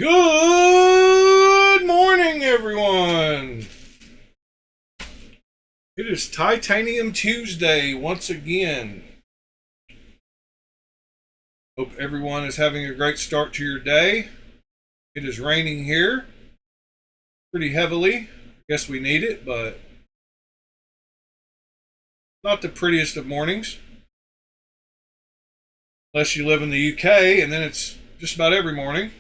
Good morning, everyone. It is Titanium Tuesday once again. Hope everyone is having a great start to your day. It is raining here pretty heavily. I guess we need it, but not the prettiest of mornings. Unless you live in the UK, and then it's just about every morning.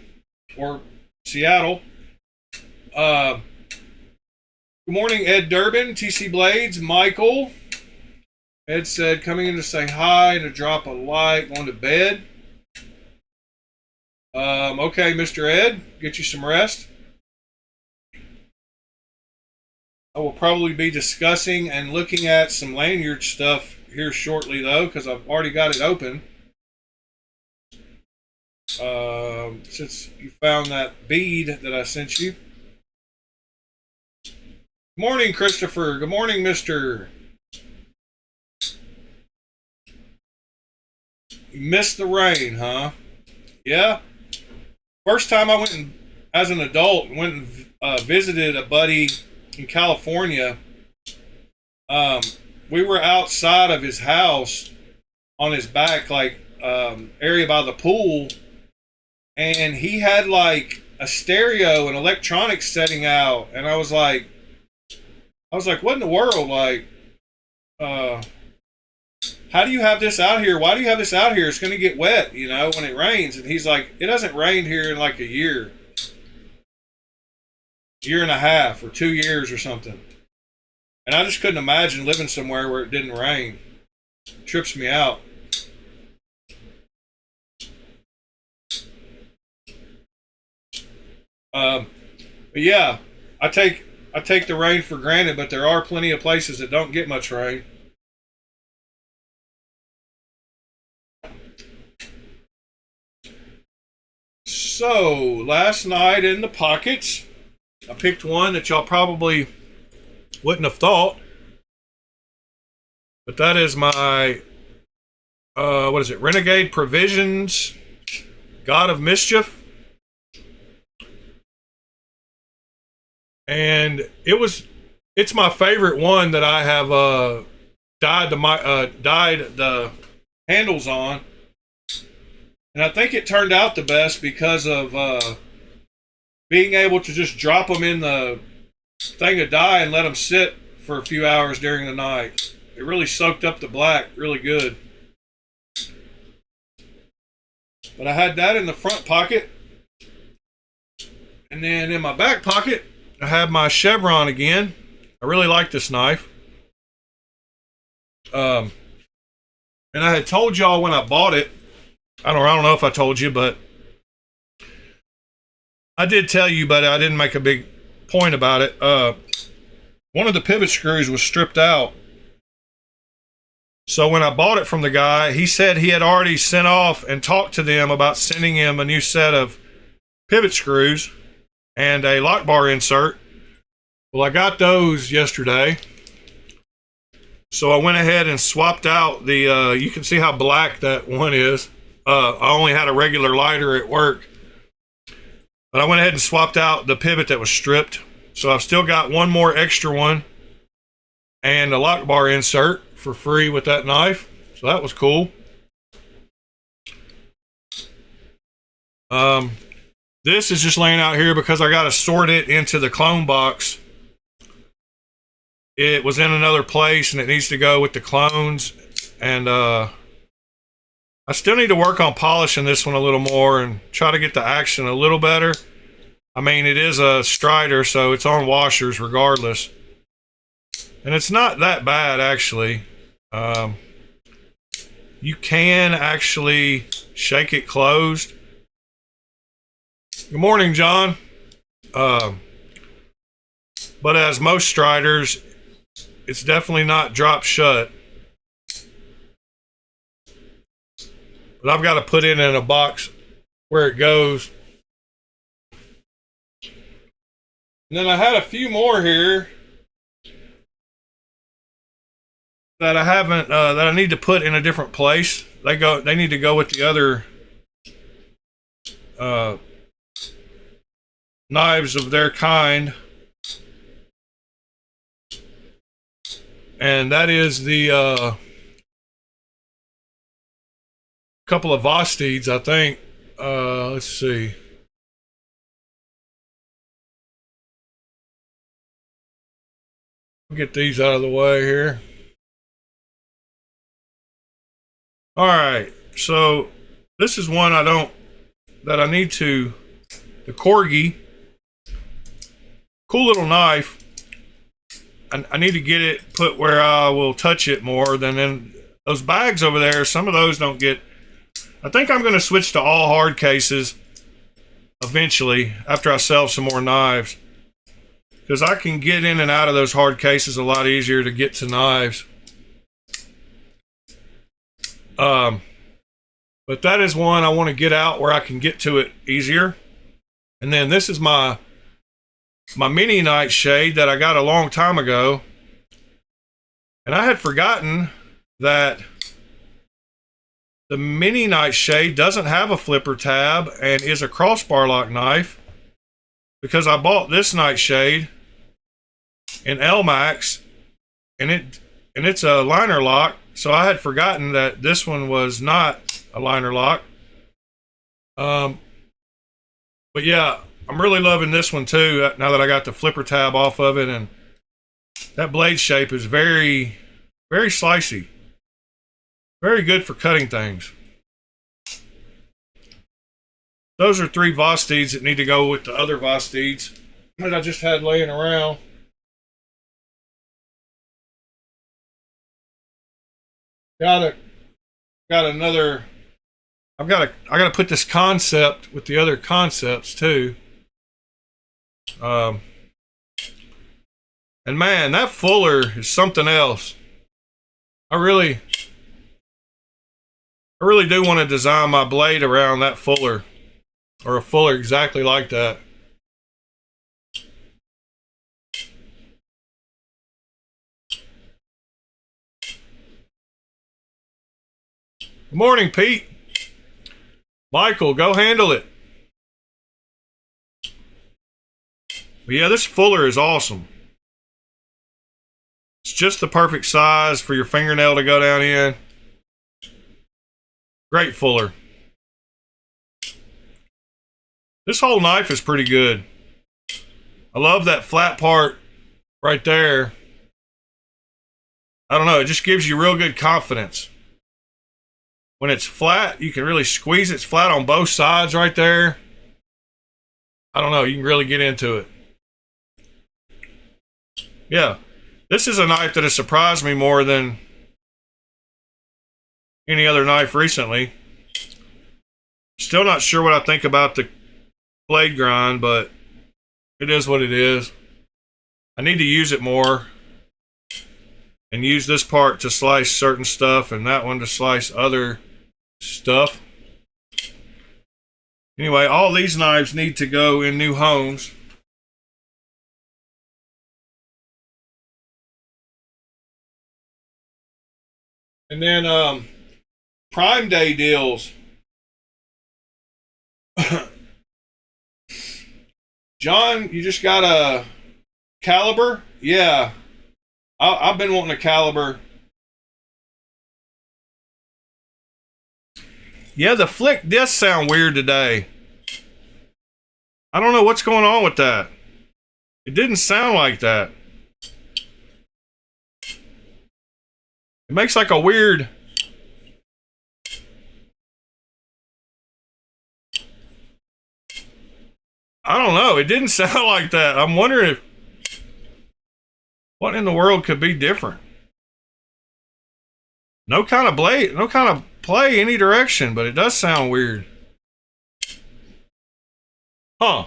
Or Seattle. Good morning, Ed Durbin, TC Blades, Michael. Ed said, coming in to say hi and to drop a like, going to bed. Okay, Mr. Ed, get you some rest. I will probably be discussing and looking at some lanyard stuff here shortly, though, because I've already got it open. Since you found that bead that I sent you. Good morning, Christopher. Good morning, Mr. You missed the rain, huh? Yeah. First time I went as an adult, went and visited a buddy in California. We were outside of his house on his back, area by the pool. And he had like a stereo and electronics setting out, and I was like, what in the world? Like, how do you have this out here? Why do you have this out here? It's going to get wet, when it rains. And he's like, it hasn't rained here in like a year and a half, or 2 years or something. And I just couldn't imagine living somewhere where it didn't rain. It trips me out. But yeah, I take the rain for granted, but there are plenty of places that don't get much rain. So, last night in the pockets, I picked one that y'all probably wouldn't have thought. But that is my, Renegade Provisions, God of Mischief. And it's my favorite one that I have dyed the handles on, and I think it turned out the best because of being able to just drop them in the thing of dye and let them sit for a few hours during the night. It really soaked up the black really good. But I had that in the front pocket, and then in my back pocket I have my chevron again. I really like this knife. And I had told y'all when I bought it, I don't know if I told you, but I did tell you, but I didn't make a big point about it. One of the pivot screws was stripped out. So when I bought it from the guy, he said he had already sent off and talked to them about sending him a new set of pivot screws and a lock bar insert. Well, I got those yesterday. So I went ahead and swapped out the, you can see how black that one is. I only had a regular lighter at work. But I went ahead and swapped out the pivot that was stripped. So I've still got one more extra one and a lock bar insert for free with that knife. So that was cool. This is just laying out here because I got to sort it into the clone box. It was in another place and it needs to go with the clones. And I still need to work on polishing this one a little more and try to get the action a little better. I mean, it is a Strider, so it's on washers regardless. And it's not that bad, actually. You can actually shake it closed. Good morning, John. But as most Striders, it's definitely not drop shut. But I've got to put it in a box where it goes. And then I had a few more here that I haven't, that I need to put in a different place. They need to go with the other knives of their kind. And that is the couple of Vostids, I think. Let's see. Get these out of the way here. All right, so this is one that I need to, the Corgi. Cool little knife. I need to get it put where I will touch it more than in those bags over there. Some of those don't get. I think I'm going to switch to all hard cases eventually after I sell some more knives, because I can get in and out of those hard cases a lot easier to get to knives. But that is one I want to get out where I can get to it easier. And then this is my mini nightshade that I got a long time ago, and I had forgotten that the mini nightshade doesn't have a flipper tab and is a crossbar lock knife, because I bought this nightshade in LMAX and it's a liner lock, so I had forgotten that this one was not a liner lock. But yeah, I'm really loving this one too, now that I got the flipper tab off of it, and that blade shape is very, very slicey. Very good for cutting things. Those are 3 Vostids that need to go with the other Vostids that I just had laying around. Got another. I gotta put this concept with the other concepts too. And man, that fuller is something else. I really do want to design my blade around that fuller, or a fuller exactly like that. Good morning, Pete. Michael, go handle it. But yeah, this fuller is awesome. It's just the perfect size for your fingernail to go down in. Great fuller. This whole knife is pretty good. I love that flat part right there. I don't know, it just gives you real good confidence. When it's flat, you can really squeeze it. It's flat on both sides right there. I don't know, you can really get into it. Yeah, this is a knife that has surprised me more than any other knife recently. Still not sure what I think about the blade grind, but it is what it is. I need to use it more and use this part to slice certain stuff and that one to slice other stuff. Anyway, all these knives need to go in new homes. And then Prime Day deals. John, you just got a caliber? Yeah. I've been wanting a caliber. Yeah, the flick does sound weird today. I don't know what's going on with that. It didn't sound like that. It makes like a weird... I don't know. It didn't sound like that. I'm wondering if... what in the world could be different? No kind of blade, no kind of play any direction, but it does sound weird. Huh.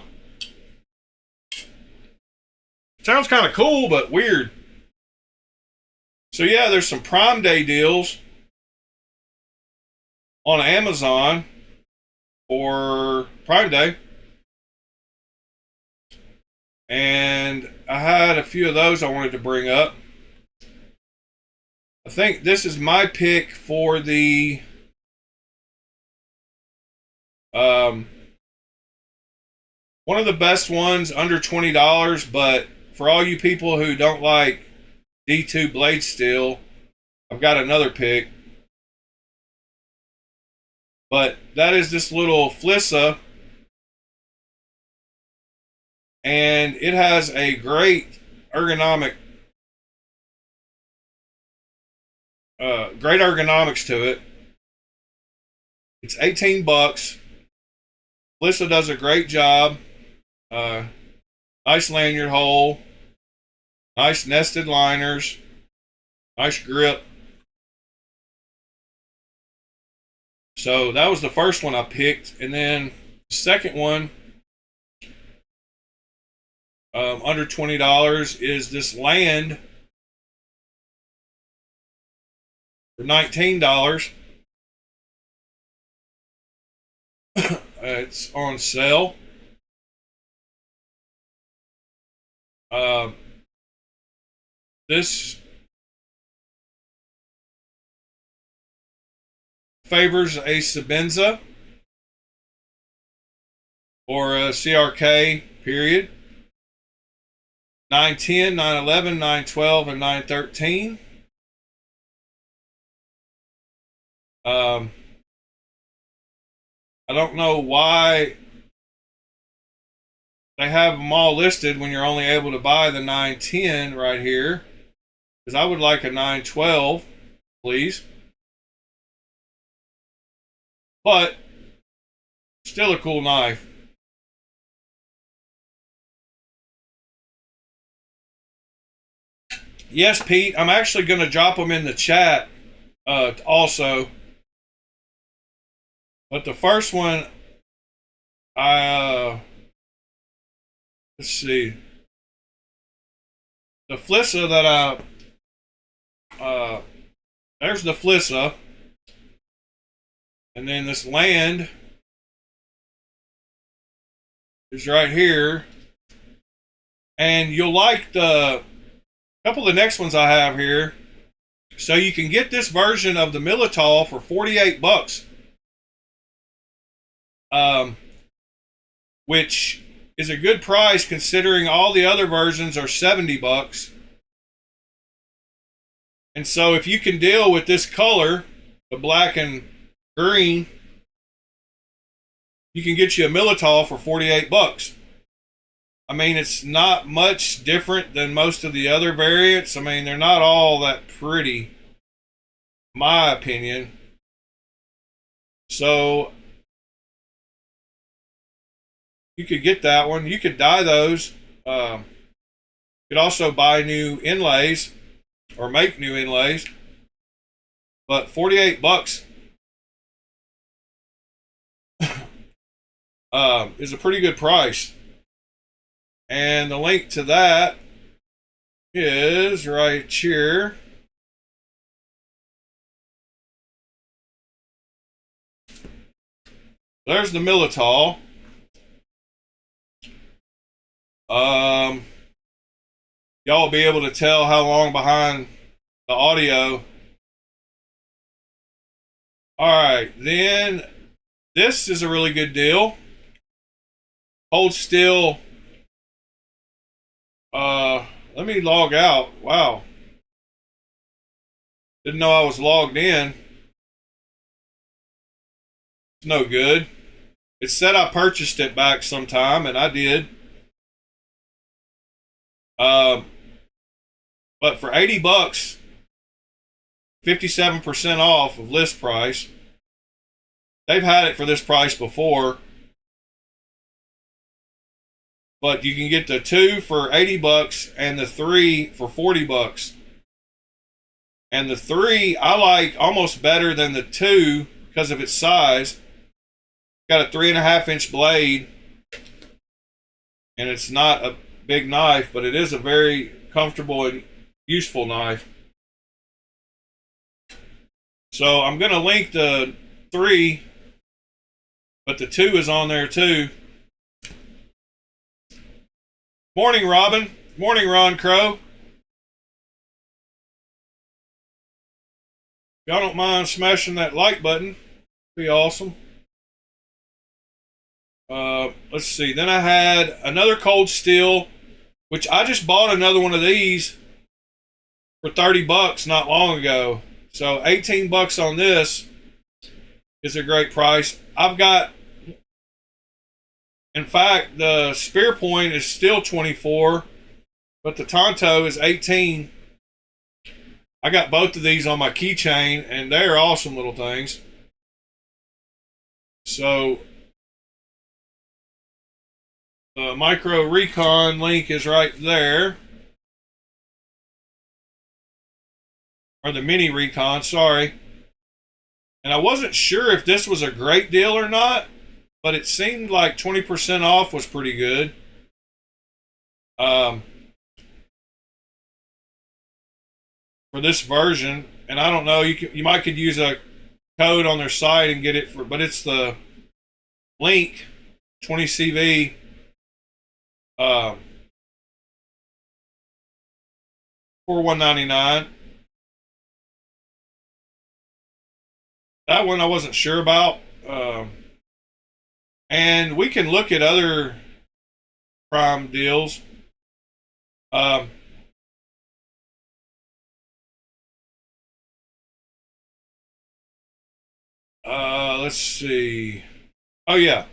Sounds kind of cool, but weird. So yeah, there's some Prime Day deals on Amazon for Prime Day. And I had a few of those I wanted to bring up. I think this is my pick for the One of the best ones, under $20, but for all you people who don't like D2 blade steel, I've got another pick. But that is this little Flissa, and it has a great ergonomics to it. It's 18 bucks. Flissa does a great job. Nice lanyard hole, nice nested liners, nice grip. So that was the first one I picked, and then the second one, under $20, is this Land for $19. It's on sale. This favors a Sabenza or a CRK, period. 910, 911, 912, and 913. I don't know why they have them all listed when you're only able to buy the 910 right here, because I would like a 912, please. But still a cool knife. Yes, Pete, I'm actually going to drop them in the chat also. But the first one, let's see. The Flissa that there's the Flissa. And then this Land is right here. And you'll like the couple of the next ones I have here. So you can get this version of the Militol for 48 bucks. Which is a good price considering all the other versions are 70 bucks. And so if you can deal with this color, the black and green, you can get you a Militol for 48 bucks. I mean, it's not much different than most of the other variants. I mean, they're not all that pretty, my opinion. So you could get that one. You could dye those. You could also buy new inlays or make new inlays. But 48 bucks is a pretty good price. And the link to that is right here. There's the Militol. Y'all will be able to tell how long behind the audio. Alright, then this is a really good deal. Hold still. Let me log out. Wow. Didn't know I was logged in. It's no good. It said I purchased it back sometime, and I did. But for 80 bucks, 57% off of list price. They've had it for this price before. But you can get the 2 for 80 bucks and the 3 for 40 bucks. And the 3 I like almost better than the 2 because of its size. Got a 3.5-inch blade. And it's not a big knife, but it is a very comfortable and useful knife. So I'm going to link the 3, but the 2 is on there too. Morning, Robin. Morning, Ron Crow. Y'all don't mind smashing that like button, be awesome. Let's see. Then I had another cold steel, which I just bought another one of these for $30 not long ago. So 18 bucks on this is a great price. I've got, in fact, the spear point is still 24, but the Tonto is 18. I got both of these on my keychain, and they're awesome little things. So the micro recon link is right there. Or the mini recon, sorry. And I wasn't sure if this was a great deal or not, but it seemed like 20% off was pretty good. For this version, and I don't know, you might could use a code on their site and get it for, but it's the link 20CV for $199. That one I wasn't sure about. And we can look at other Prime deals. Let's see. Oh, yeah.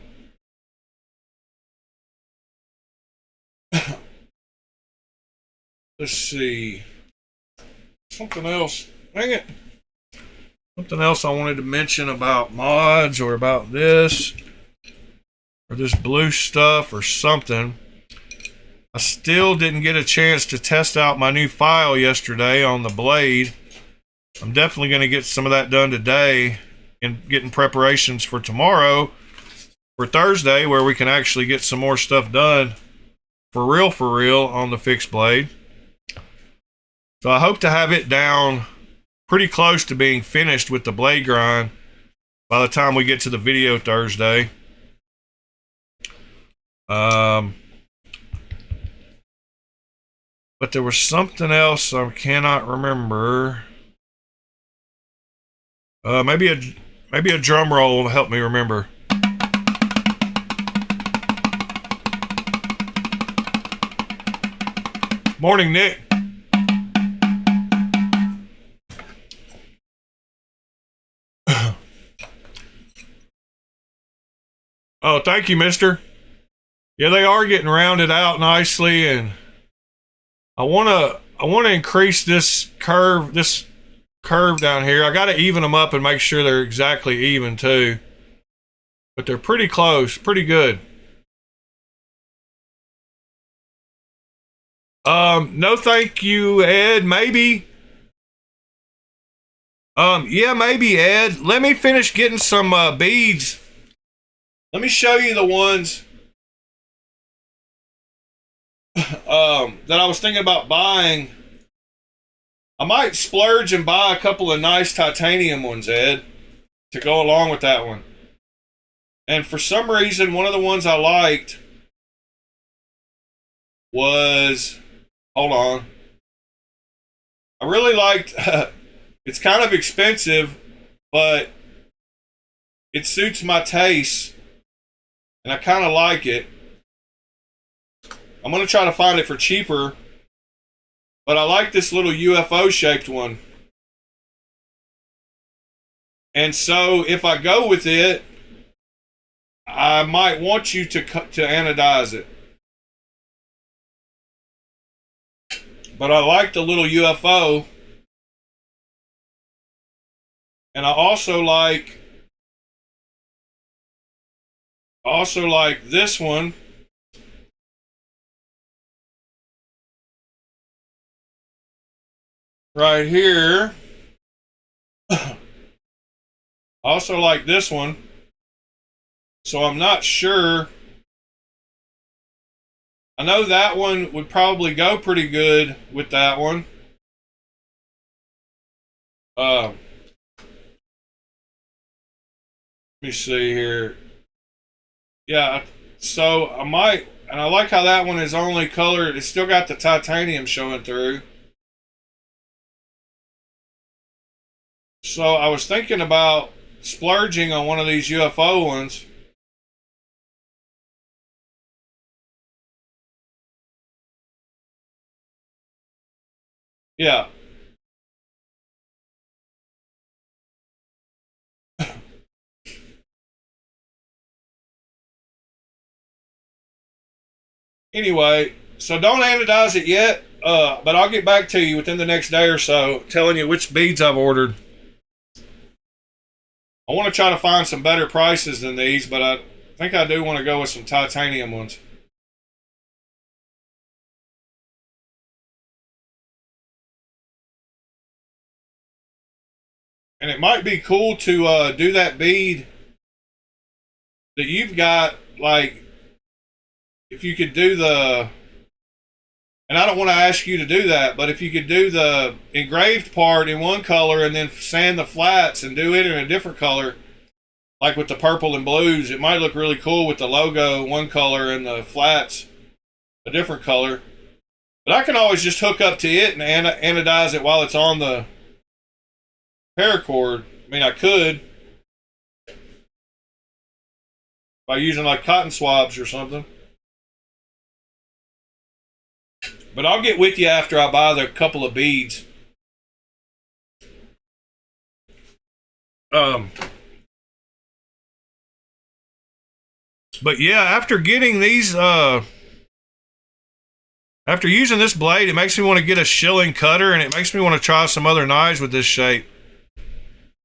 Let's see. Something else. Dang it. Something else I wanted to mention about mods or about this or this blue stuff or something. I still didn't get a chance to test out my new file yesterday on the blade. I'm definitely going to get some of that done today and getting preparations for tomorrow, for Thursday, where we can actually get some more stuff done for real on the fixed blade. So I hope to have it down pretty close to being finished with the blade grind by the time we get to the video Thursday. But there was something else I cannot remember. Maybe a drum roll will help me remember. Morning, Nick. Oh, thank you, mister. Yeah, they are getting rounded out nicely, and I want to increase this curve down here. I got to even them up and make sure they're exactly even too. But they're pretty close, pretty good. No thank you, Ed. Maybe. Yeah, maybe, Ed. Let me finish getting some beads. Let me show you the ones that I was thinking about buying. I might splurge and buy a couple of nice titanium ones, Ed, to go along with that one. And for some reason, one of the ones I liked was, hold on. I really liked, it's kind of expensive, but it suits my taste, and I kind of like it. I'm going to try to find it for cheaper, but I like this little UFO shaped one. And so if I go with it, I might want you to anodize it. But I like the little UFO. And I also like this one. Right here. I also like this one. So I'm not sure. I know that one would probably go pretty good with that one. Let me see here. Yeah, so I might, and I like how that one is only colored. It's still got the titanium showing through. So I was thinking about splurging on one of these UFO ones. Yeah. Anyway, so don't anodize it yet, but I'll get back to you within the next day or so telling you which beads I've ordered. I want to try to find some better prices than these, but I think I do want to go with some titanium ones. And it might be cool to do that bead that you've got, like, if you could do the, and I don't want to ask you to do that, but if you could do the engraved part in one color and then sand the flats and do it in a different color, like with the purple and blues, it might look really cool with the logo one color and the flats a different color. But I can always just hook up to it and anodize it while it's on the paracord. I mean, I could by using like cotton swabs or something. But I'll get with you after I buy the couple of beads. But yeah, after getting these, after using this blade, it makes me want to get a shilling cutter, and it makes me want to try some other knives with this shape,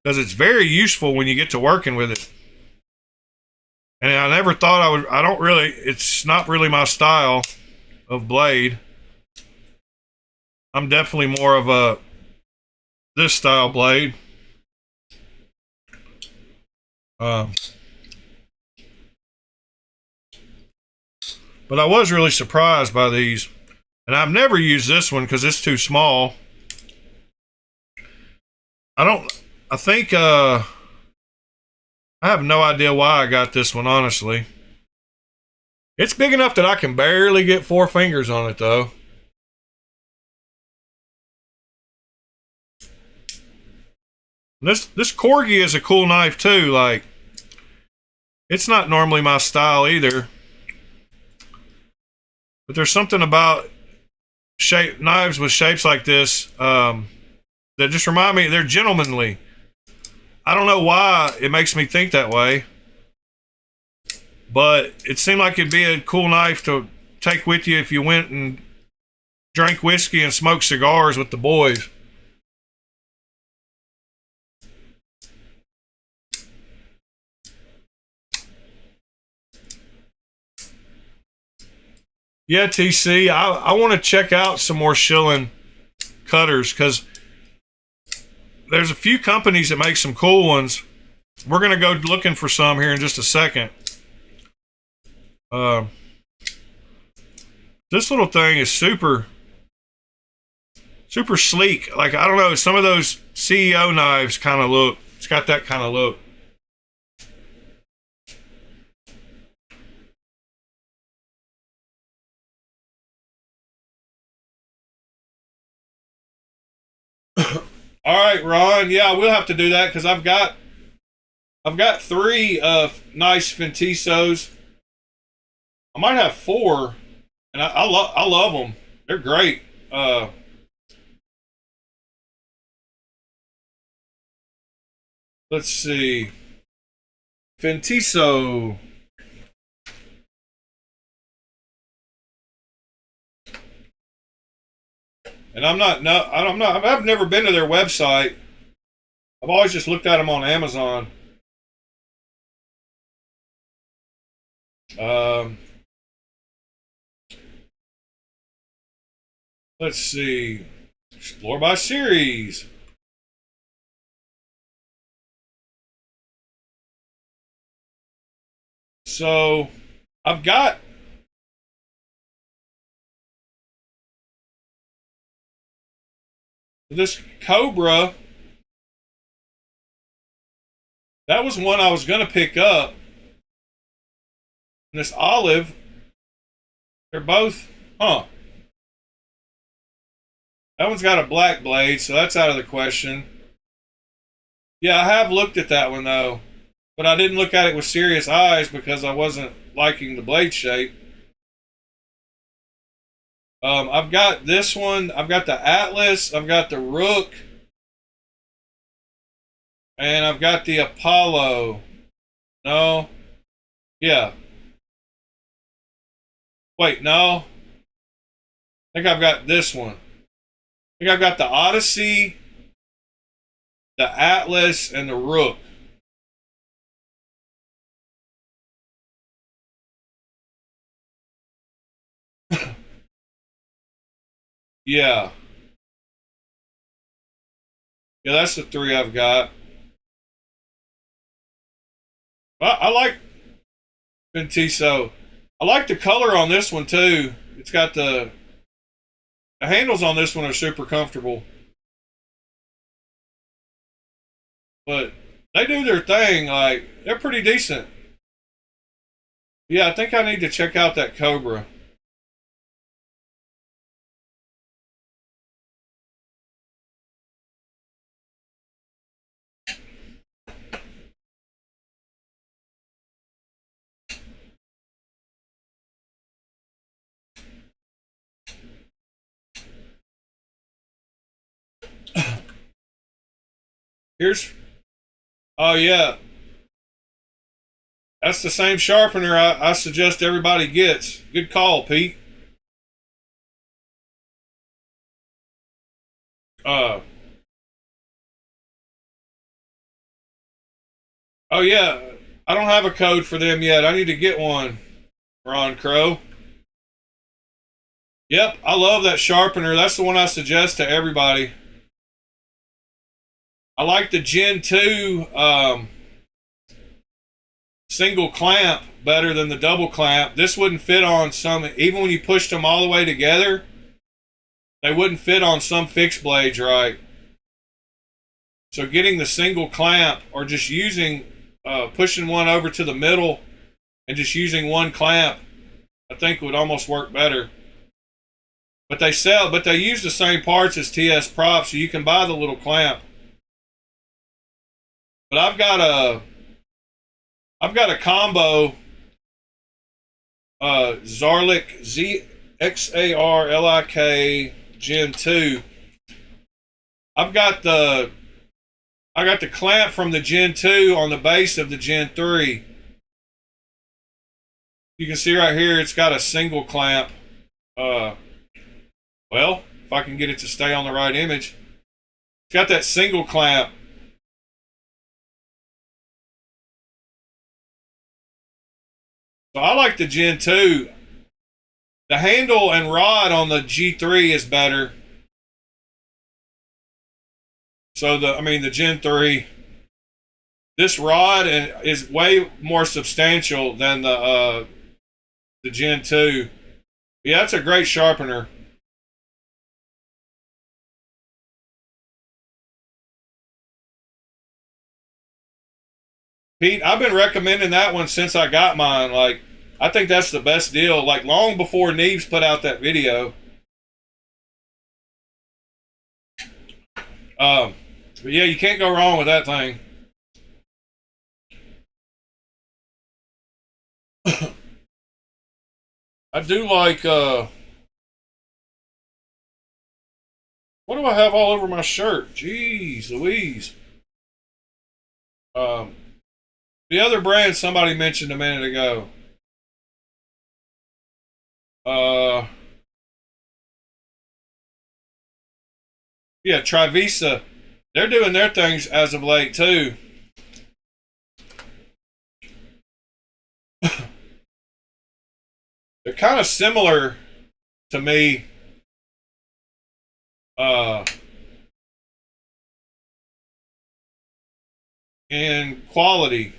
because it's very useful when you get to working with it. And I never thought I would. I don't really. It's not really my style of blade. I'm definitely more of a this style blade. But I was really surprised by these. And I've never used this one because it's too small. I think, I have no idea why I got this one, honestly. It's big enough that I can barely get 4 fingers on it, though. This Corgi is a cool knife, too. Like, it's not normally my style either. But there's something about knives with shapes like this that just remind me, they're gentlemanly. I don't know why it makes me think that way, but it seemed like it'd be a cool knife to take with you if you went and drank whiskey and smoked cigars with the boys. Yeah, TC, I want to check out some more shilling cutters because there's a few companies that make some cool ones. We're going to go looking for some here in just a second. This little thing is super sleek. Like, I don't know, some of those CEO knives kind of look, it's got that kind of look. All right, Ron. Yeah, we'll have to do that because I've got 3 nice Fentisos. I might have 4, and I love them. They're great. Let's see, Fentiso. And I've never been to their website. I've always just looked at them on Amazon. Let's see. Explore by series. So, I've got this Cobra. That was one I was going to pick up. And this Olive. They're both, That one's got a black blade, so that's out of the question. Yeah, I have looked at that one, though. But I didn't look at it with serious eyes because I wasn't liking the blade shape. I've got this one. I've got the Atlas. I've got the Rook. And I've got the Apollo. No. Yeah. Wait, no. I think I've got this one. I think I've got the Odyssey, the Atlas, and the Rook. Yeah. Yeah, that's the three I've got. I like Ventiso. I like the color on this one too. It's got the handles on this one are super comfortable. But they do their thing. Like, they're pretty decent. Yeah, I think I need to check out that Cobra. Here's, oh yeah, that's the same sharpener I suggest everybody gets. Good call, Pete. Uh, oh yeah, I don't have a code for them yet. I need to get one, Ron Crow. Yep, I love that sharpener. That's the one I suggest to everybody. I like the Gen 2 single clamp better than the double clamp. This wouldn't fit on some, even when you pushed them all the way together, they wouldn't fit on some fixed blades right. So getting the single clamp or just using, pushing one over to the middle and just using one clamp, I think would almost work better. But they use the same parts as TS Prop, so you can buy the little clamp. But I've got a combo Zarlik ZXARLIK Gen 2. I got the clamp from the Gen 2 on the base of the Gen 3. You can see right here it's got a single clamp. Well, if I can get it to stay on the right image. It's got that single clamp. So I like the Gen 2. The handle and rod on the G3 is better. So the Gen 3. This rod is way more substantial than the Gen 2. Yeah, that's a great sharpener. Pete, I've been recommending that one since I got mine. Like, I think that's the best deal. Like, long before Neves put out that video. But yeah, you can't go wrong with that thing. I do like, what do I have all over my shirt? Jeez Louise. The other brand somebody mentioned a minute ago. Yeah, Trivisa. They're doing their things as of late too. They're kind of similar to me. In quality.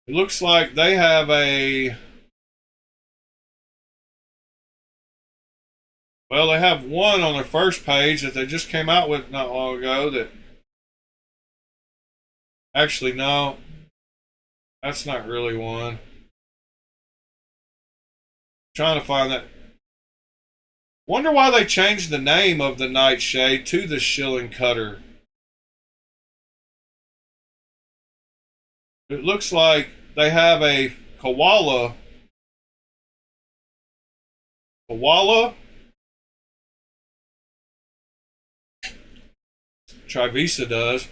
It looks like they have they have one on their first page that they just came out with not long ago that actually, no, that's not really one. I'm trying to find that. Wonder why they changed the name of the Nightshade to the Shilling Cutter. It looks like they have a Koala Koala. Trivisa does.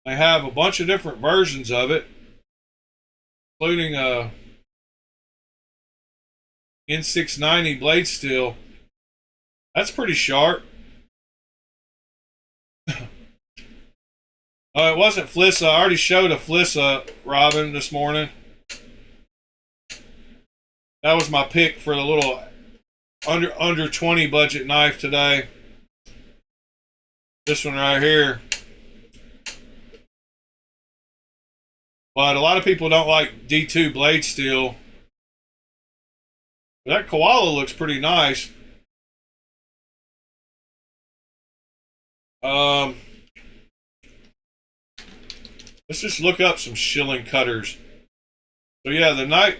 They have a bunch of different versions of it, including a N690 blade steel. That's pretty sharp. Oh, it wasn't Flissa. I already showed a Flissa Robin this morning. That was my pick for the little under 20 budget knife today. This one right here. But a lot of people don't like D2 blade steel. That koala looks pretty nice. Let's just look up some shilling cutters. So yeah, the knife,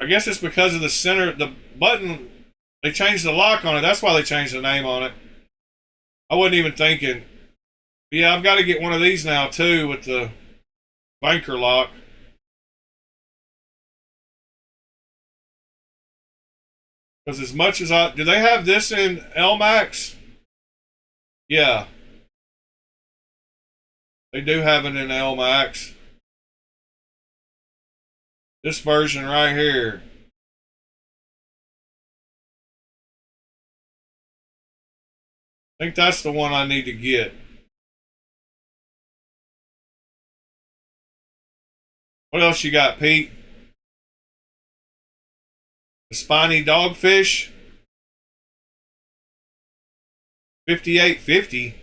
I guess it's because of the center, the button, they changed the lock on it. That's why they changed the name on it. I wasn't even thinking. But yeah, I've got to get one of these now too with the banker lock. Because as much as do they have this in LMAX? Yeah. They do have it in LMAX. This version right here. I think that's the one I need to get. What else you got, Pete? The spiny dogfish. 58.50.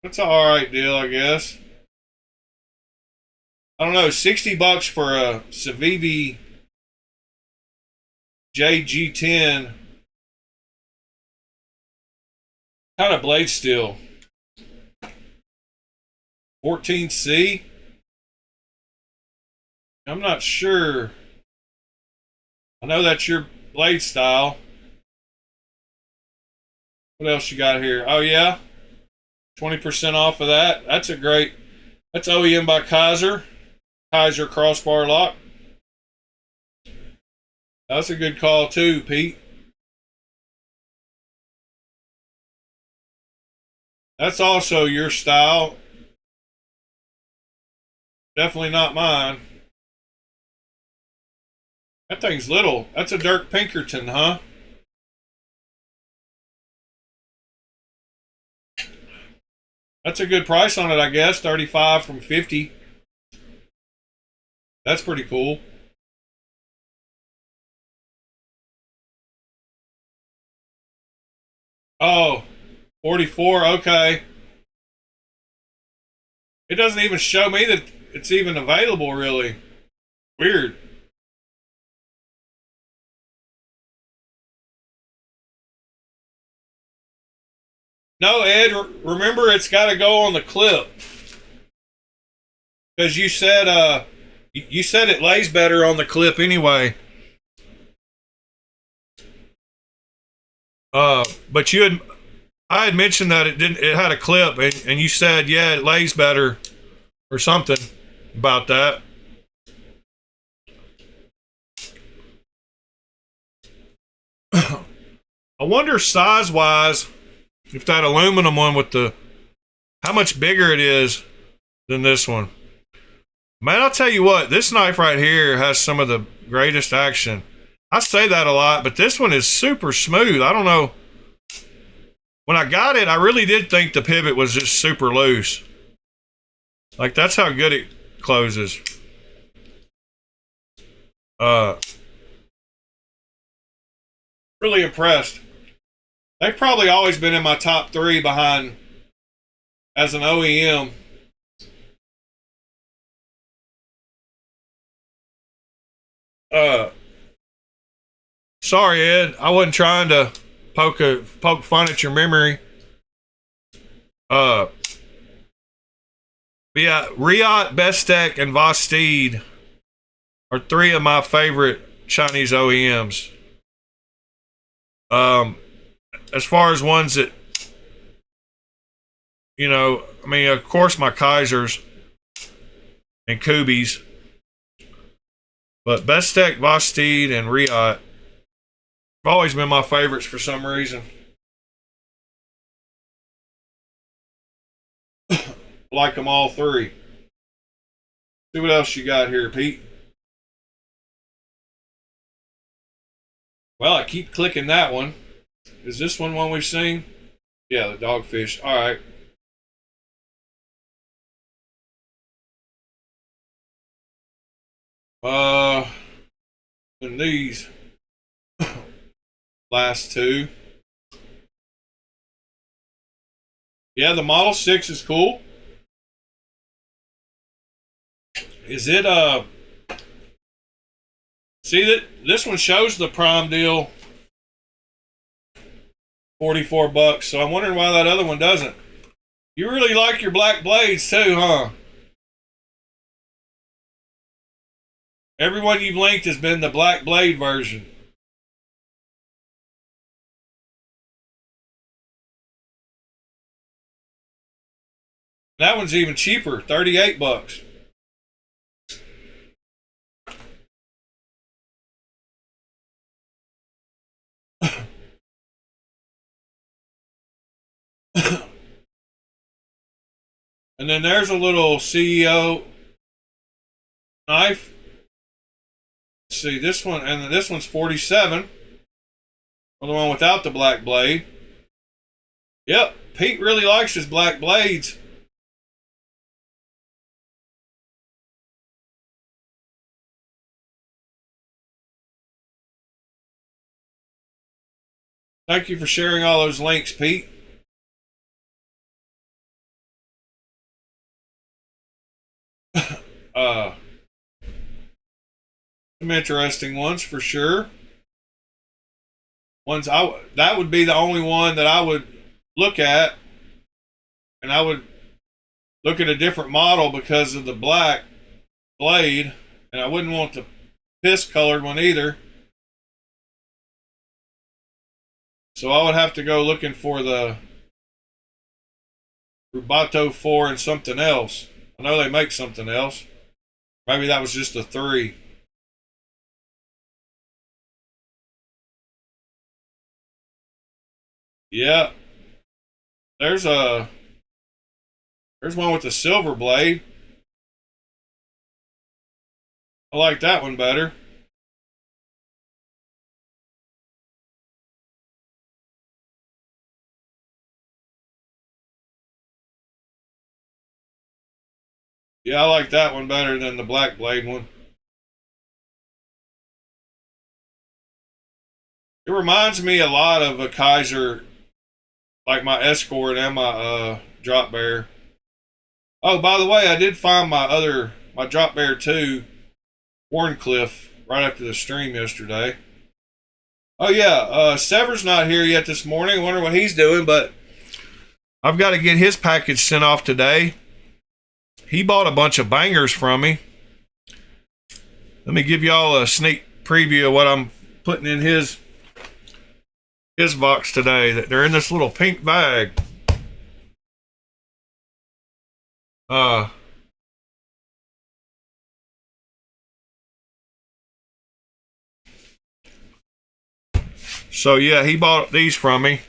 That's an alright deal, I guess. I don't know, $60 for a Civivi JG10. Kind of blade steel. 14C. I'm not sure. I know that's your blade style. What else you got here? Oh yeah, 20% off of that. That's a great. That's OEM by Kaiser. Kaiser crossbar lock. That's a good call too, Pete. That's also your style. Definitely not mine. That thing's little. That's a Dirk Pinkerton, huh? That's a good price on it, I guess. 35 from 50. That's pretty cool. Oh, 44. Okay. It doesn't even show me that it's even available, really. Weird. No, Ed, remember it's got to go on the clip. Because you said it lays better on the clip anyway. But I had mentioned that it had a clip, and you said, yeah, it lays better or something about that. I wonder size-wise if that aluminum one with how much bigger it is than this one. Man, I'll tell you what, this knife right here has some of the greatest action. I say that a lot, but this one is super smooth. I don't know. When I got it, I really did think the pivot was just super loose. Like, that's how good it closes. Really impressed. They've probably always been in my top 3 behind as an OEM. Sorry, Ed. I wasn't trying to poke fun at your memory. Yeah, Riot, Bestek, and Vosteed are 3 of my favorite Chinese OEMs. As far as ones that, you know, I mean, of course, my Kaisers and Kubies, but Bestek, Vosteed, and Riot have always been my favorites for some reason. Like them all three. See what else you got here, Pete. Well, I keep clicking that one. Is this one we've seen? Yeah, the dogfish. All right. And these last two. Yeah, the Model 6 is cool. Is it see that this one shows the prime deal $44, so I'm wondering why that other one doesn't. You really like your black blades too, huh? Everyone you've linked has been the black blade version. That one's even cheaper, $38. And then there's a little CEO knife. Let's see this one, and then this one's $47. The one without the black blade. Yep, Pete really likes his black blades. Thank you for sharing all those links, Pete. Some interesting ones for sure. Ones that would be the only one that I would look at, and I would look at a different model because of the black blade, and I wouldn't want the piss colored one either. So I would have to go looking for the Rubato 4 and something else. I know they make something else. Maybe that was just a 3. Yeah. There's one with the silver blade. I like that one better. Yeah, I like that one better than the black blade one. It reminds me a lot of a Kaiser, like my Escort and my Drop Bear. Oh, by the way, I did find my Drop Bear 2 Warncliffe right after the stream yesterday. Oh yeah, Sever's not here yet this morning. I wonder what he's doing, but I've got to get his package sent off today. He bought a bunch of bangers from me. Let me give y'all a sneak preview of what I'm putting in his box today. That they're in this little pink bag. So yeah, he bought these from me.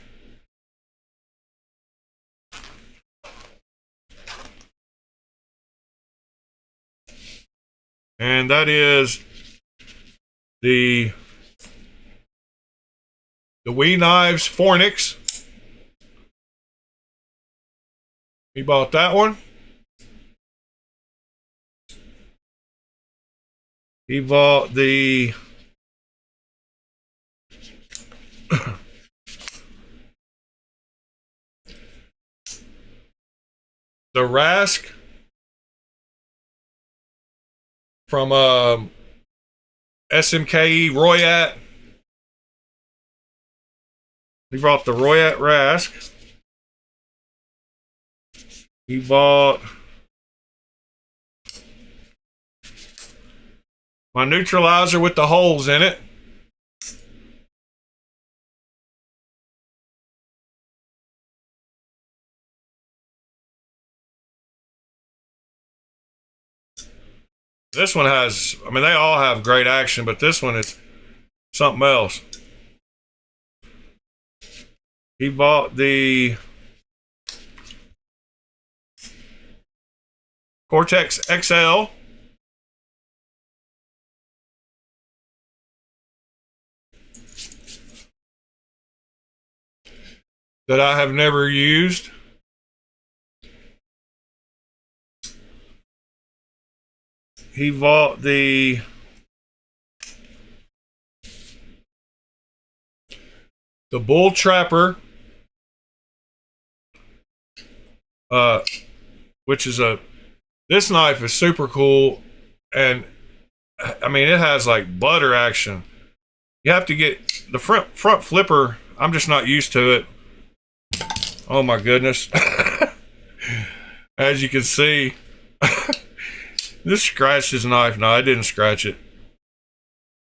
And that is the Wee Knives Fornix. He bought that one. He bought the the Rask from SMKE Royat. He bought the Royat Rask. He bought my neutralizer with the holes in it. This one has, I mean, they all have great action, but this one is something else. He bought the Cortex XL. That I have never used. He bought the Bull Trapper, which is this knife is super cool, and I mean it has like butter action. You have to get the front flipper. I'm just not used to it. Oh my goodness. As you can see, this scratched his knife. No, I didn't scratch it.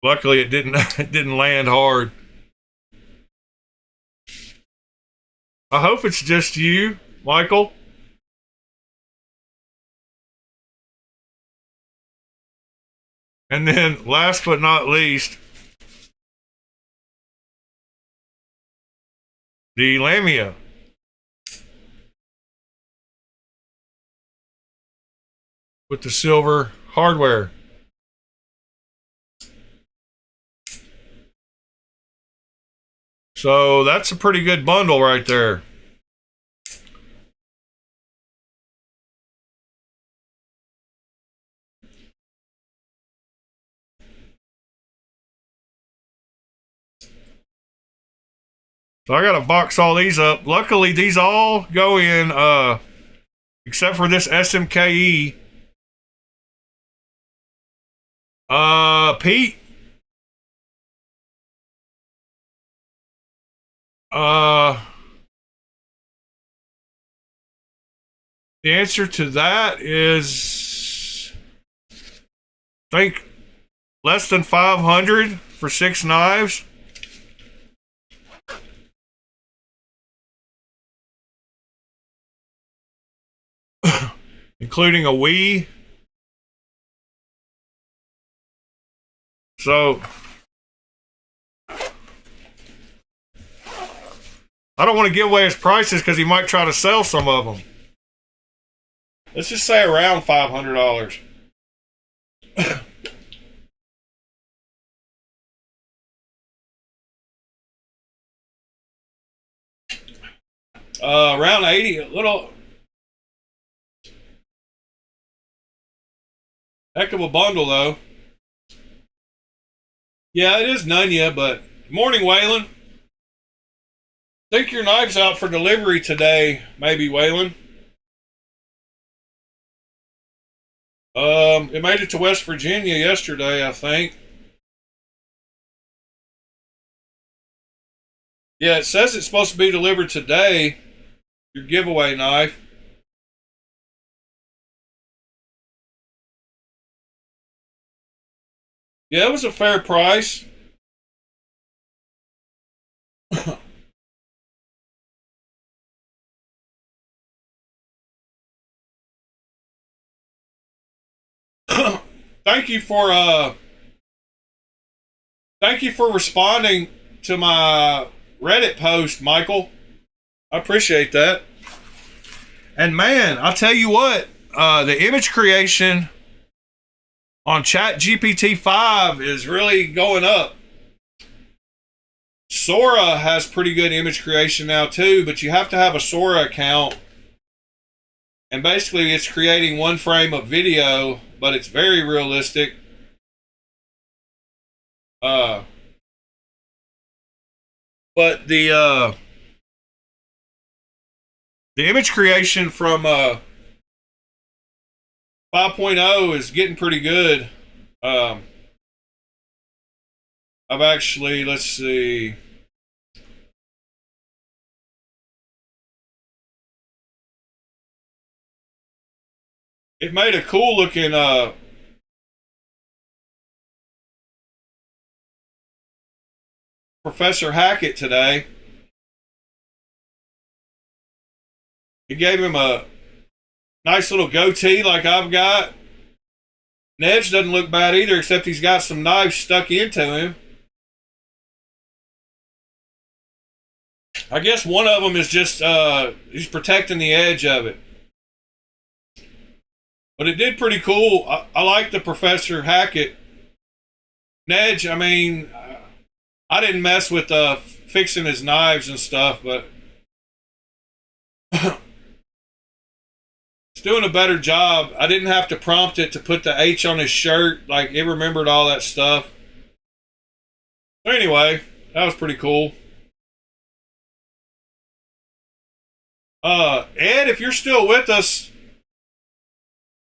Luckily it didn't it didn't land hard. I hope it's just you, Michael. And then last but not least, the Lamia. With the silver hardware. So that's a pretty good bundle right there. So I gotta box all these up. Luckily these all go in except for this SMKE. Pete. The answer to that is, I think, less than 500 for 6 knives. Including a Wii. So I don't want to give away his prices because he might try to sell some of them. Let's just say around $500. Around 80, a little heck of a bundle though. Yeah, it is Nunya, but morning, Waylon. Think your knife's out for delivery today, maybe, Waylon. It made it to West Virginia yesterday, I think. Yeah, it says it's supposed to be delivered today. Your giveaway knife. Yeah, it was a fair price. Thank you for responding to my Reddit post, Michael. I appreciate that. And man, I'll tell you what, the image creation on ChatGPT 5 is really going up. Sora has pretty good image creation now too, but you have to have a Sora account. And basically it's creating one frame of video, but it's very realistic. But the image creation from 5.0 is getting pretty good. I've actually, let's see. It made a cool looking Professor Hackett today. It gave him a nice little goatee like I've got. Nedge doesn't look bad either, except he's got some knives stuck into him. I guess one of them is just he's protecting the edge of it. But it did pretty cool. I like the Professor Hackett. Nedge, I mean, I didn't mess with fixing his knives and stuff, but it's doing a better job. I didn't have to prompt it to put the H on his shirt. Like, it remembered all that stuff. So anyway, that was pretty cool. Ed, if you're still with us,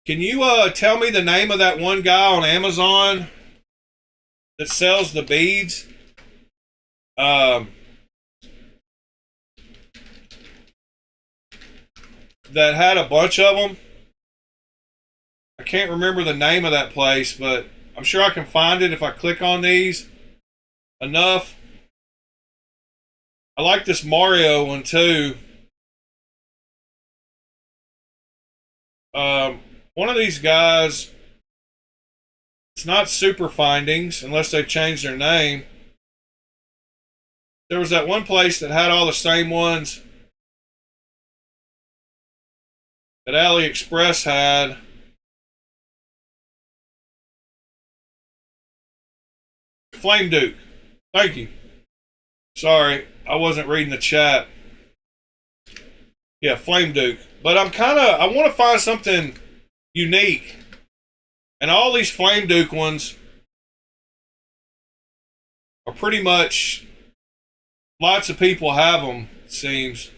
can you tell me the name of that one guy on Amazon that sells the beads? That had a bunch of them. I can't remember the name of that place, but I'm sure I can find it if I click on these enough. I like this Mario one too. One of these guys, it's not Super Findings unless they've changed their name. There was that one place that had all the same ones that AliExpress had. Flame Duke. Thank you. Sorry, I wasn't reading the chat. Yeah, Flame Duke. But I want to find something unique. And all these Flame Duke ones are pretty much, lots of people have them, it seems.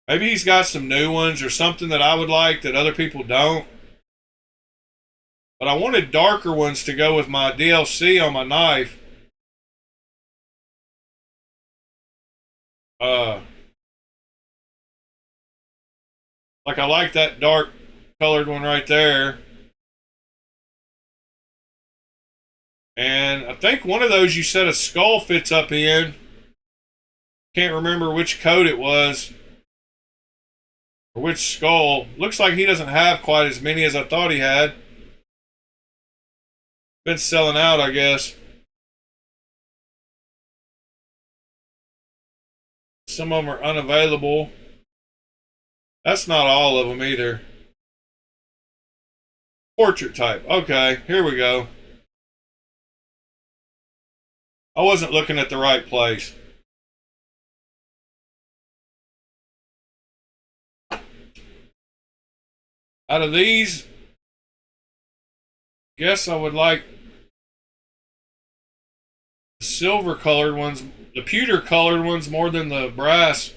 Maybe he's got some new ones or something that I would like that other people don't. But I wanted darker ones to go with my DLC on my knife. Like, I like that dark colored one right there. And I think one of those you said a skull fits up in. Can't remember which coat it was. Or which skull. Looks like he doesn't have quite as many as I thought he had. Been selling out, I guess. Some of them are unavailable. That's not all of them either. Portrait type. Okay, here we go. I wasn't looking at the right place. Out of these, guess I would like the silver colored ones, the pewter colored ones more than the brass.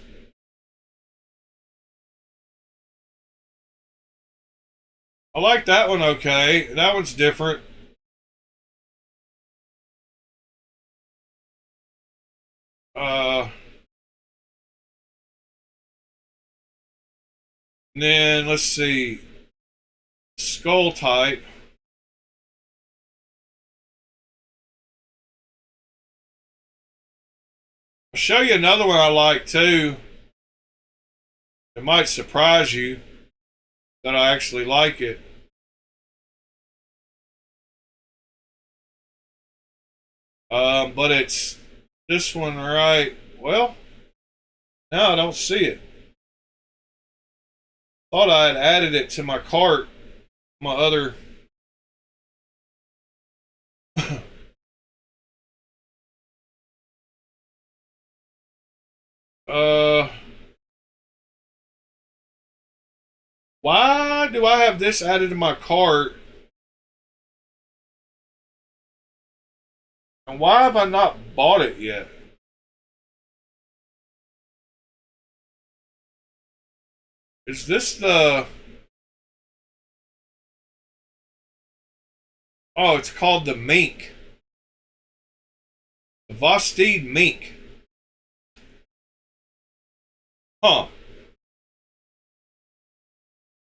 I like that one okay. That one's different. Then let's see. Skull type. I'll show you another one I like too. It might surprise you that I actually like it. But it's this one right. Well, now I don't see it. Thought I had added it to my cart. My other. Why do I have this added to my cart? And why have I not bought it yet? Is this the... Oh, it's called the Mink. The Vosteed Mink. Huh.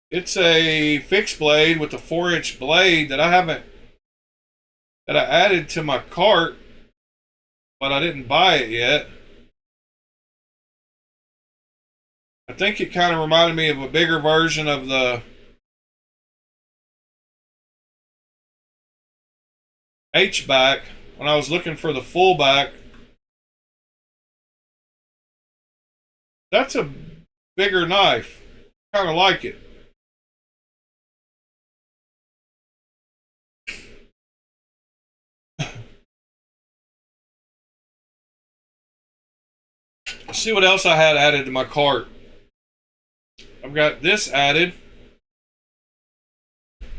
It's a fixed blade with a 4-inch blade that I added to my cart, but I didn't buy it yet. I think it kind of reminded me of a bigger version of the H-back when I was looking for the fullback. That's a bigger knife. Kind of like it. Let's see what else I had added to my cart. I've got this added,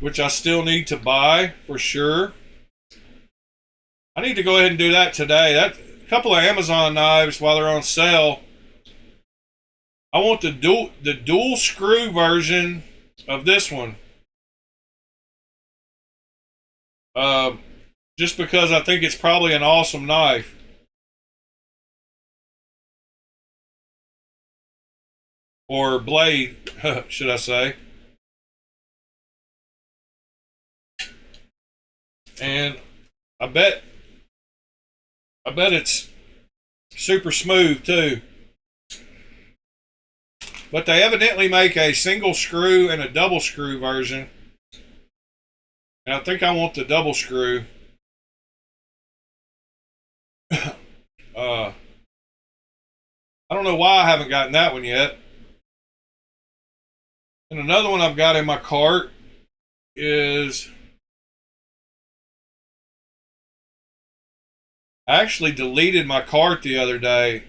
which I still need to buy for sure. I need to go ahead and do that today. That a couple of Amazon knives while they're on sale. I want the dual screw version of this one. Just because I think it's probably an awesome knife. Or blade, should I say. And I bet it's super smooth too. But they evidently make a single screw and a double screw version. And I think I want the double screw. I don't know why I haven't gotten that one yet. And another one I've got in my cart is... I actually deleted my cart the other day.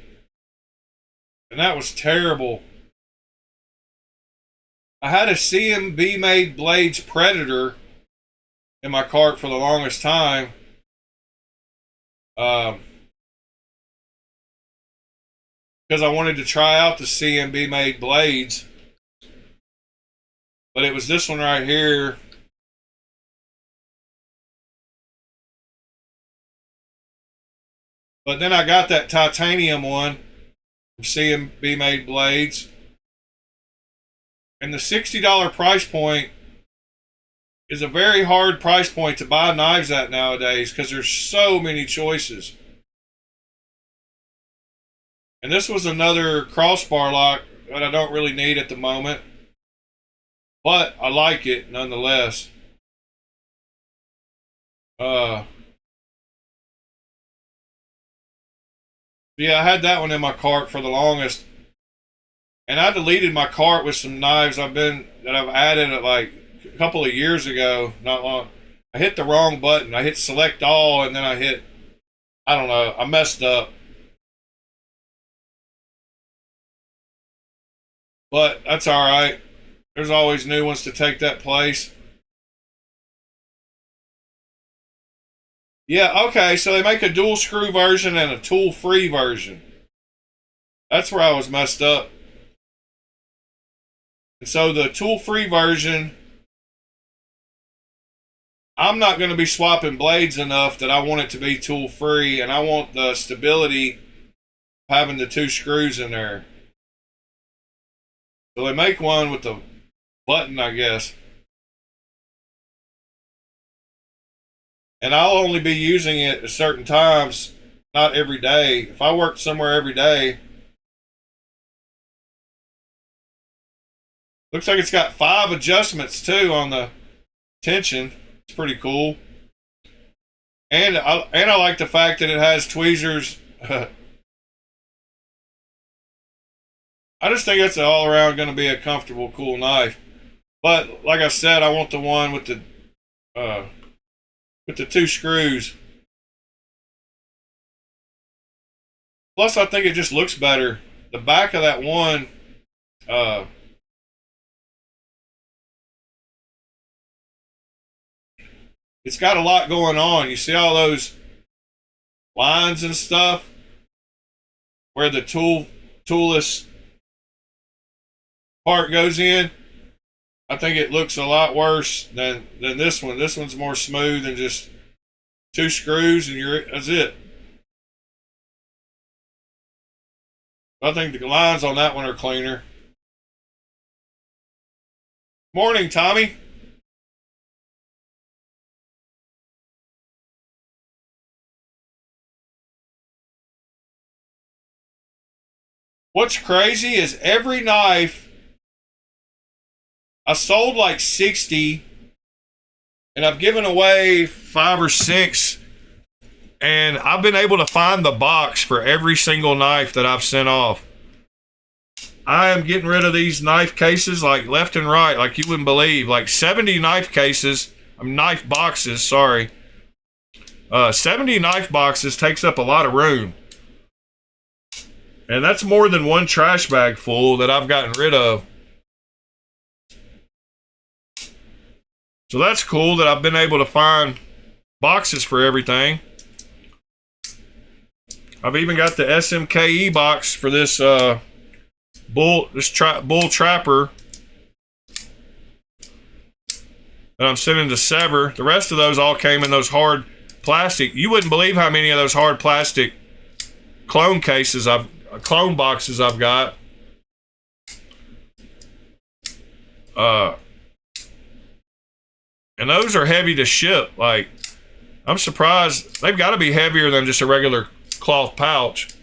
And that was terrible. I had a CMB made Blades Predator in my cart for the longest time. Because I wanted to try out the CMB made blades. But it was this one right here. But then I got that titanium one from CMB made blades. And the $60 price point is a very hard price point to buy knives at nowadays because there's so many choices. And this was another crossbar lock that I don't really need at the moment. But I like it nonetheless. Yeah, I had that one in my cart for the longest. And I deleted my cart with some knives I've added like a couple of years ago, not long. I hit the wrong button. I hit select all and then I don't know, I messed up. But that's all right. There's always new ones to take that place. Yeah, okay, so they make a dual screw version and a tool free version. That's where I was messed up. And so the tool free version, I'm not going to be swapping blades enough that I want it to be tool free, and I want the stability of having the two screws in there. So they make one with the button, I guess. And I'll only be using it at certain times, not every day. If I worked somewhere every day, looks like it's got 5 adjustments too on the tension. It's pretty cool. And I like the fact that it has tweezers. I just think it's all around going to be a comfortable, cool knife. But like I said, I want the one with the 2 screws. Plus, I think it just looks better. The back of that one, it's got a lot going on. You see all those lines and stuff where the toolless part goes in. I think it looks a lot worse than this one. This one's more smooth and just 2 screws and that's it. I think the lines on that one are cleaner. Morning, Tommy. What's crazy is every knife, I sold like 60, and I've given away 5 or 6, and I've been able to find the box for every single knife that I've sent off. I am getting rid of these knife cases like left and right, like you wouldn't believe. Like 70 knife cases, knife boxes, sorry. 70 knife boxes takes up a lot of room. And that's more than one trash bag full that I've gotten rid of. So that's cool that I've been able to find boxes for everything. I've even got the SMKE box for this bull trapper that I'm sending to sever. The rest of those all came in those hard plastic. You wouldn't believe how many of those hard plastic clone boxes I've got. And those are heavy to ship. Like, I'm surprised. They've got to be heavier than just a regular cloth pouch.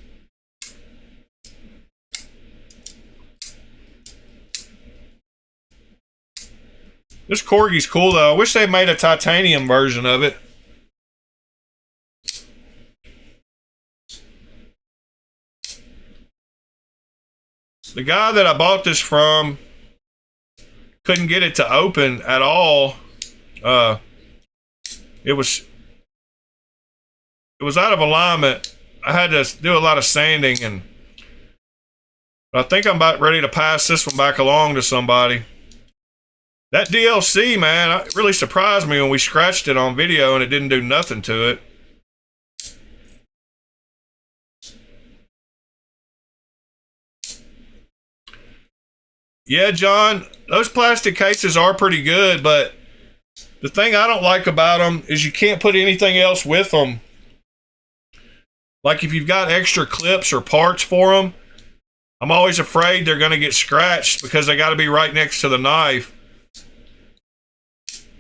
This Corgi's cool though. I wish they made a titanium version of it. The guy that I bought this from couldn't get it to open at all. It was out of alignment. I had to do a lot of sanding, and I think I'm about ready to pass this one back along to somebody. That DLC, man, it really surprised me when we scratched it on video and it didn't do nothing to it. Yeah, John, those plastic cases are pretty good, but the thing I don't like about them is you can't put anything else with them. Like if you've got extra clips or parts for them, I'm always afraid they're going to get scratched because they got to be right next to the knife.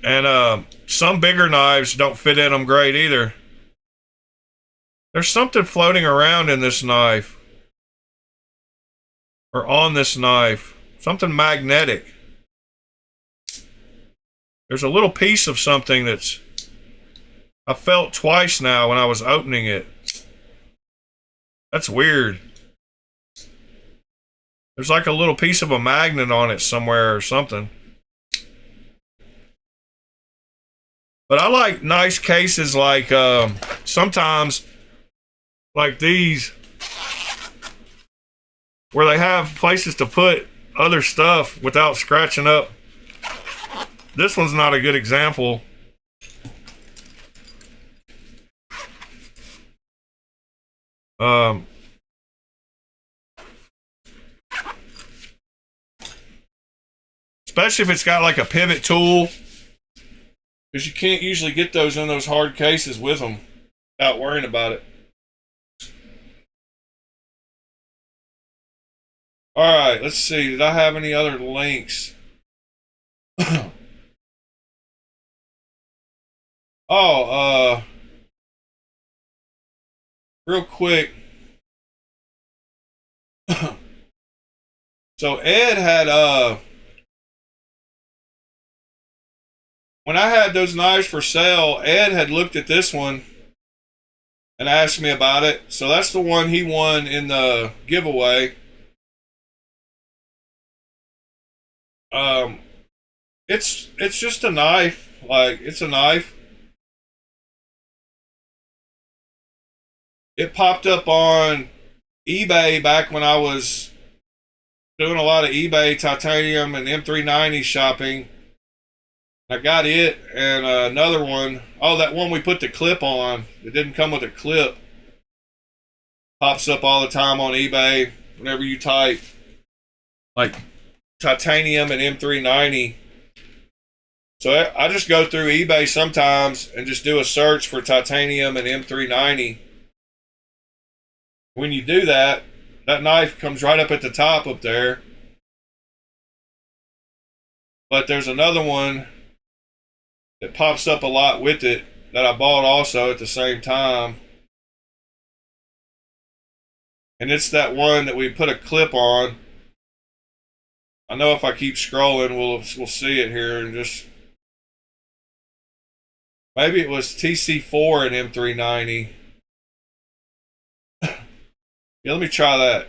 And some bigger knives don't fit in them great either. There's something floating around in this knife. Or on this knife. Something magnetic. There's a little piece of something that's... I felt twice now when I was opening it. That's weird. There's like a little piece of a magnet on it somewhere or something. But I like nice cases like sometimes like these where they have places to put other stuff without scratching up. This one's not a good example. Especially if it's got like a pivot tool. Because you can't usually get those in those hard cases with them without worrying about it. Alright, let's see. Did I have any other links? Real quick. So Ed had when I had those knives for sale, Ed had looked at this one and asked me about it. So that's the one he won in the giveaway. It's just a knife. Like, it's a knife. It popped up on eBay back when I was doing a lot of eBay titanium and M390 shopping. I got it and another one. Oh, that one we put the clip on. It didn't come with a clip. Pops up all the time on eBay whenever you type like titanium and M390. So I just go through eBay sometimes and just do a search for titanium and M390. When you do that, that knife comes right up at the top up there. But there's another one that pops up a lot with it that I bought also at the same time. And it's that one that we put a clip on. I know if I keep scrolling, we'll see it here in just Maybe it was TC4 and M390. Yeah, let me try that.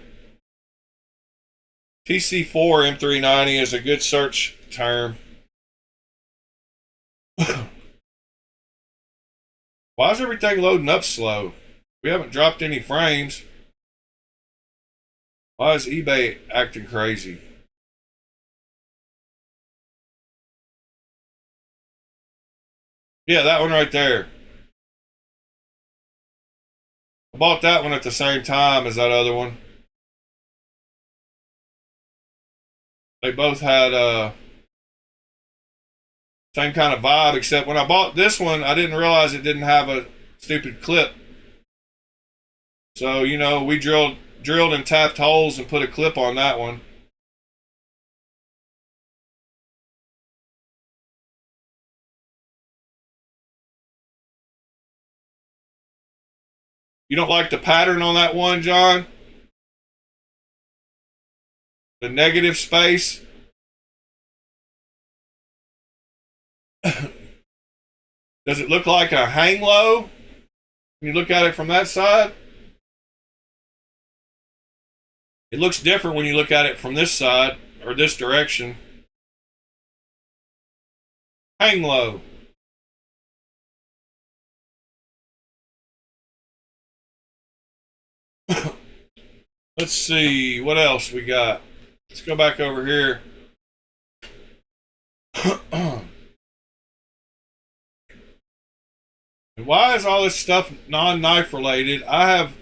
TC4 M390 is a good search term. Why is everything loading up slow? We haven't dropped any frames. Why is eBay acting crazy? Yeah, that one right there. I bought that one at the same time as that other one. They both had same kind of vibe, except when I bought this one, I didn't realize it didn't have a stupid clip. So, you know, we drilled and tapped holes and put a clip on that one. You don't like the pattern on that one, John? The negative space? Does it look like a hang low when you look at it from that side? It looks different when you look at it from this side or this direction. Hang low. Let's see what else we got. Let's go back over here. Why is all this stuff non-knife related? I have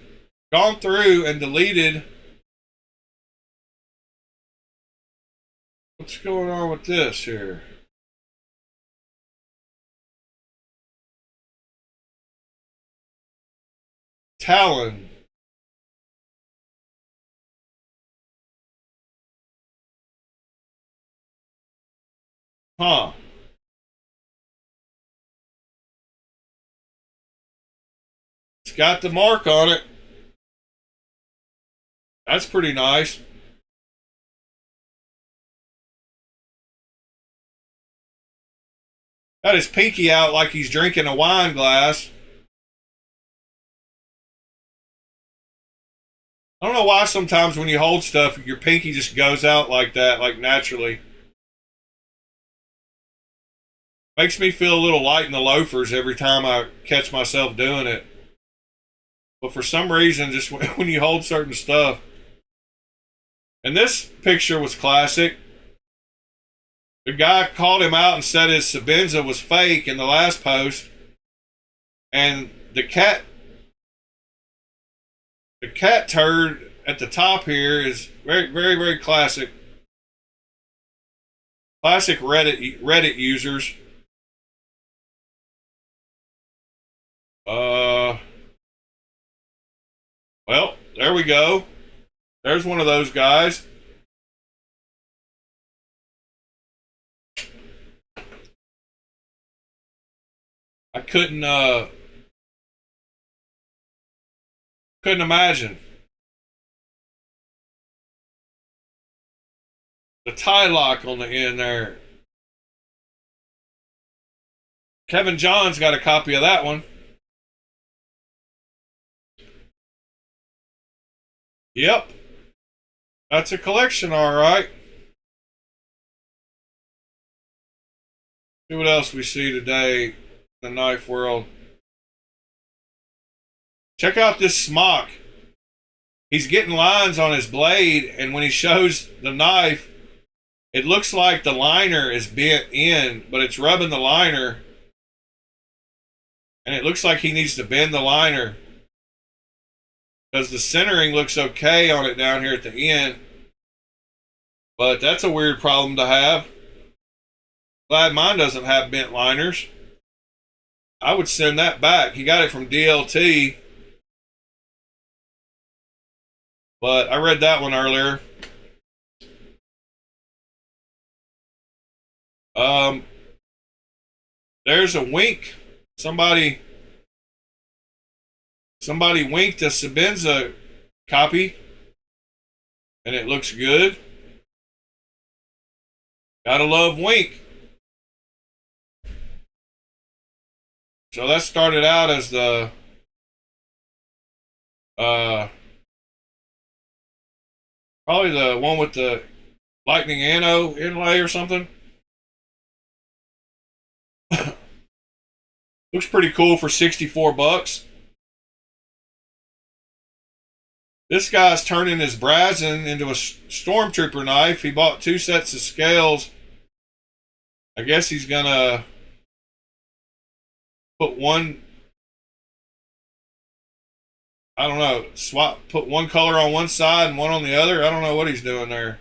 gone through and deleted. What's going on with this here? Talon. Huh. It's got the mark on it. That's pretty nice. Got his pinky out like he's drinking a wine glass. I don't know why sometimes when you hold stuff, your pinky just goes out like that, like naturally. Makes me feel a little light in the loafers every time I catch myself doing it. But for some reason, just when you hold certain stuff. And this picture was classic. The guy called him out and said his Sebenza was fake in the last post. And the cat turd at the top here is very, very, very classic. Classic Reddit users. Well, there we go. There's one of those guys. I couldn't imagine. The tie lock on the end there. Kevin John's got a copy of that one. Yep. That's a collection, all right. See what else we see today in the knife world. Check out this smock. He's getting lines on his blade, and when he shows the knife, it looks like the liner is bent in, but it's rubbing the liner. And it looks like he needs to bend the liner, because the centering looks okay on it down here at the end. But that's a weird problem to have. Glad mine doesn't have bent liners. I would send that back. He got it from DLT. But I read that one earlier. There's a wink. Somebody winked a Sebenza copy, and it looks good. Gotta love wink. So that started out as the probably the one with the lightning anno inlay or something. Looks pretty cool for 64 bucks. This guy's turning his Brazen into a stormtrooper knife. He bought 2 sets of scales. I guess he's gonna put one, I don't know, put one color on one side and one on the other. I don't know what he's doing there.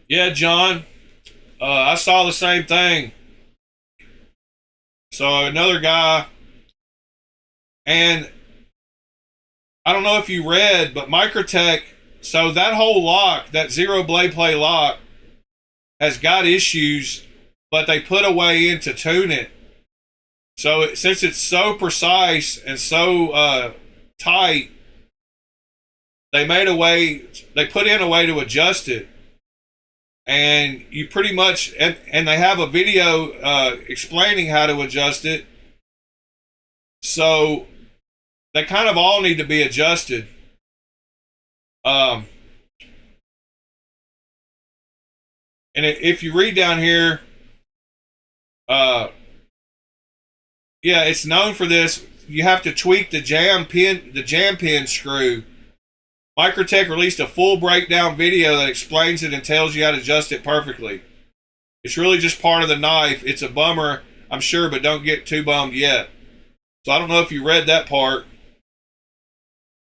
Yeah, John, I saw the same thing. So another guy, and I don't know if you read, but Microtech, so that whole lock, that zero blade play lock, has got issues, but they put a way in to tune it. So since it's so precise and so tight, they made a way, they put in a way to adjust it. And you pretty much, and they have a video explaining how to adjust it. So they kind of all need to be adjusted. And if you read down here, yeah, it's known for this. You have to tweak the jam pin screw. Microtech released a full breakdown video that explains it and tells you how to adjust it perfectly. It's really just part of the knife. It's a bummer, I'm sure, but don't get too bummed yet. So I don't know if you read that part,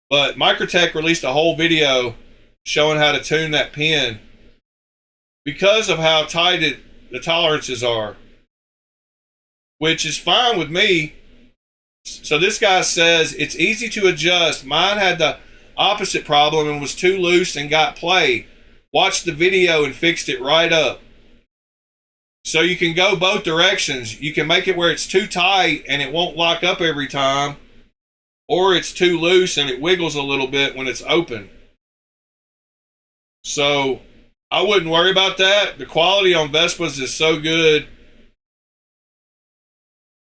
but Microtech released a whole video showing how to tune that pin because of how tight the tolerances are, which is fine with me. So this guy says it's easy to adjust. Mine had the opposite problem and was too loose and got play. Watched the video and fixed it right up. So you can go both directions. You can make it where it's too tight and it won't lock up every time, or it's too loose and it wiggles a little bit when it's open. So I wouldn't worry about that. The quality on Vespas is so good,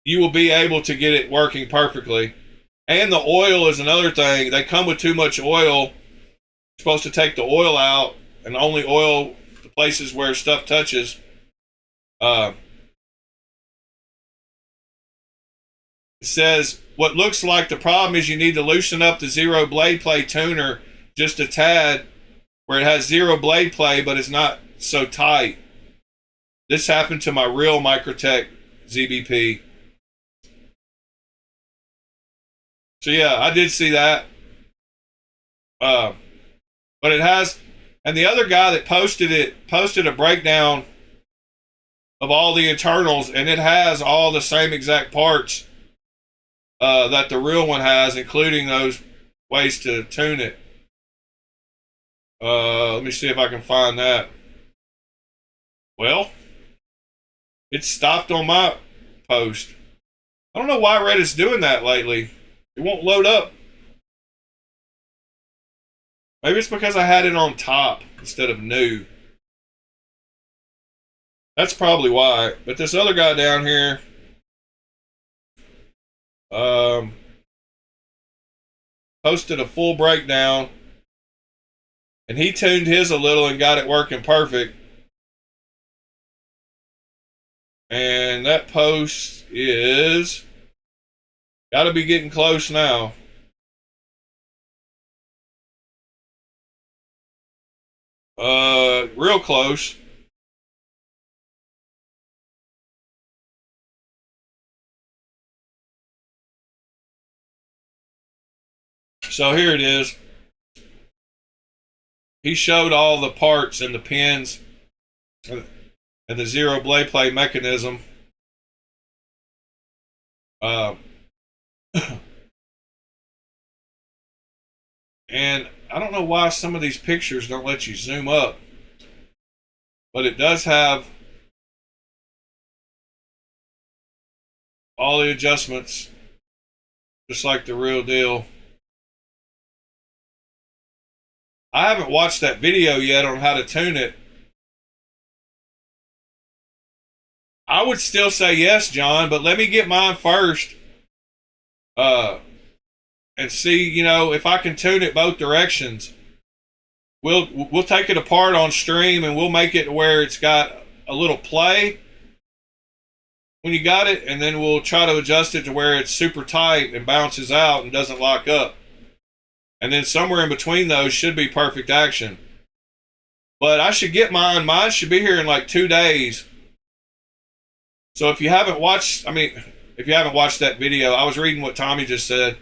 you will be able to get it working perfectly. And the oil is another thing. They come with too much oil. You're supposed to take the oil out and only oil the places where stuff touches. It says, what looks like the problem is you need to loosen up the zero blade play tuner just a tad, where it has zero blade play, but it's not so tight. This happened to my real Microtech ZBP. So yeah, I did see that. But it has, and the other guy that posted a breakdown of all the internals, and it has all the same exact parts that the real one has, including those ways to tune it. Let me see if I can find that. Well, it stopped on my post. I don't know why Reddit's doing that lately. It won't load up. Maybe it's because I had it on top instead of new. That's probably why. But this other guy down here, posted a full breakdown, and he tuned his a little and got it working perfect. And that post is got to be getting close now. Real close. So here it is. He showed all the parts and the pins and the zero blade play mechanism. And I don't know why some of these pictures don't let you zoom up, but it does have all the adjustments just like the real deal. I haven't watched that video yet on how to tune it. I would still say yes, John, but let me get mine first. And see, you know, if I can tune it both directions. We'll take it apart on stream and we'll make it where it's got a little play when you got it, and then we'll try to adjust it to where it's super tight and bounces out and doesn't lock up. And then somewhere in between those should be perfect action. But I should get mine. Mine should be here in like 2 days. So if you haven't watched, if you haven't watched that video, I was reading what Tommy just said. If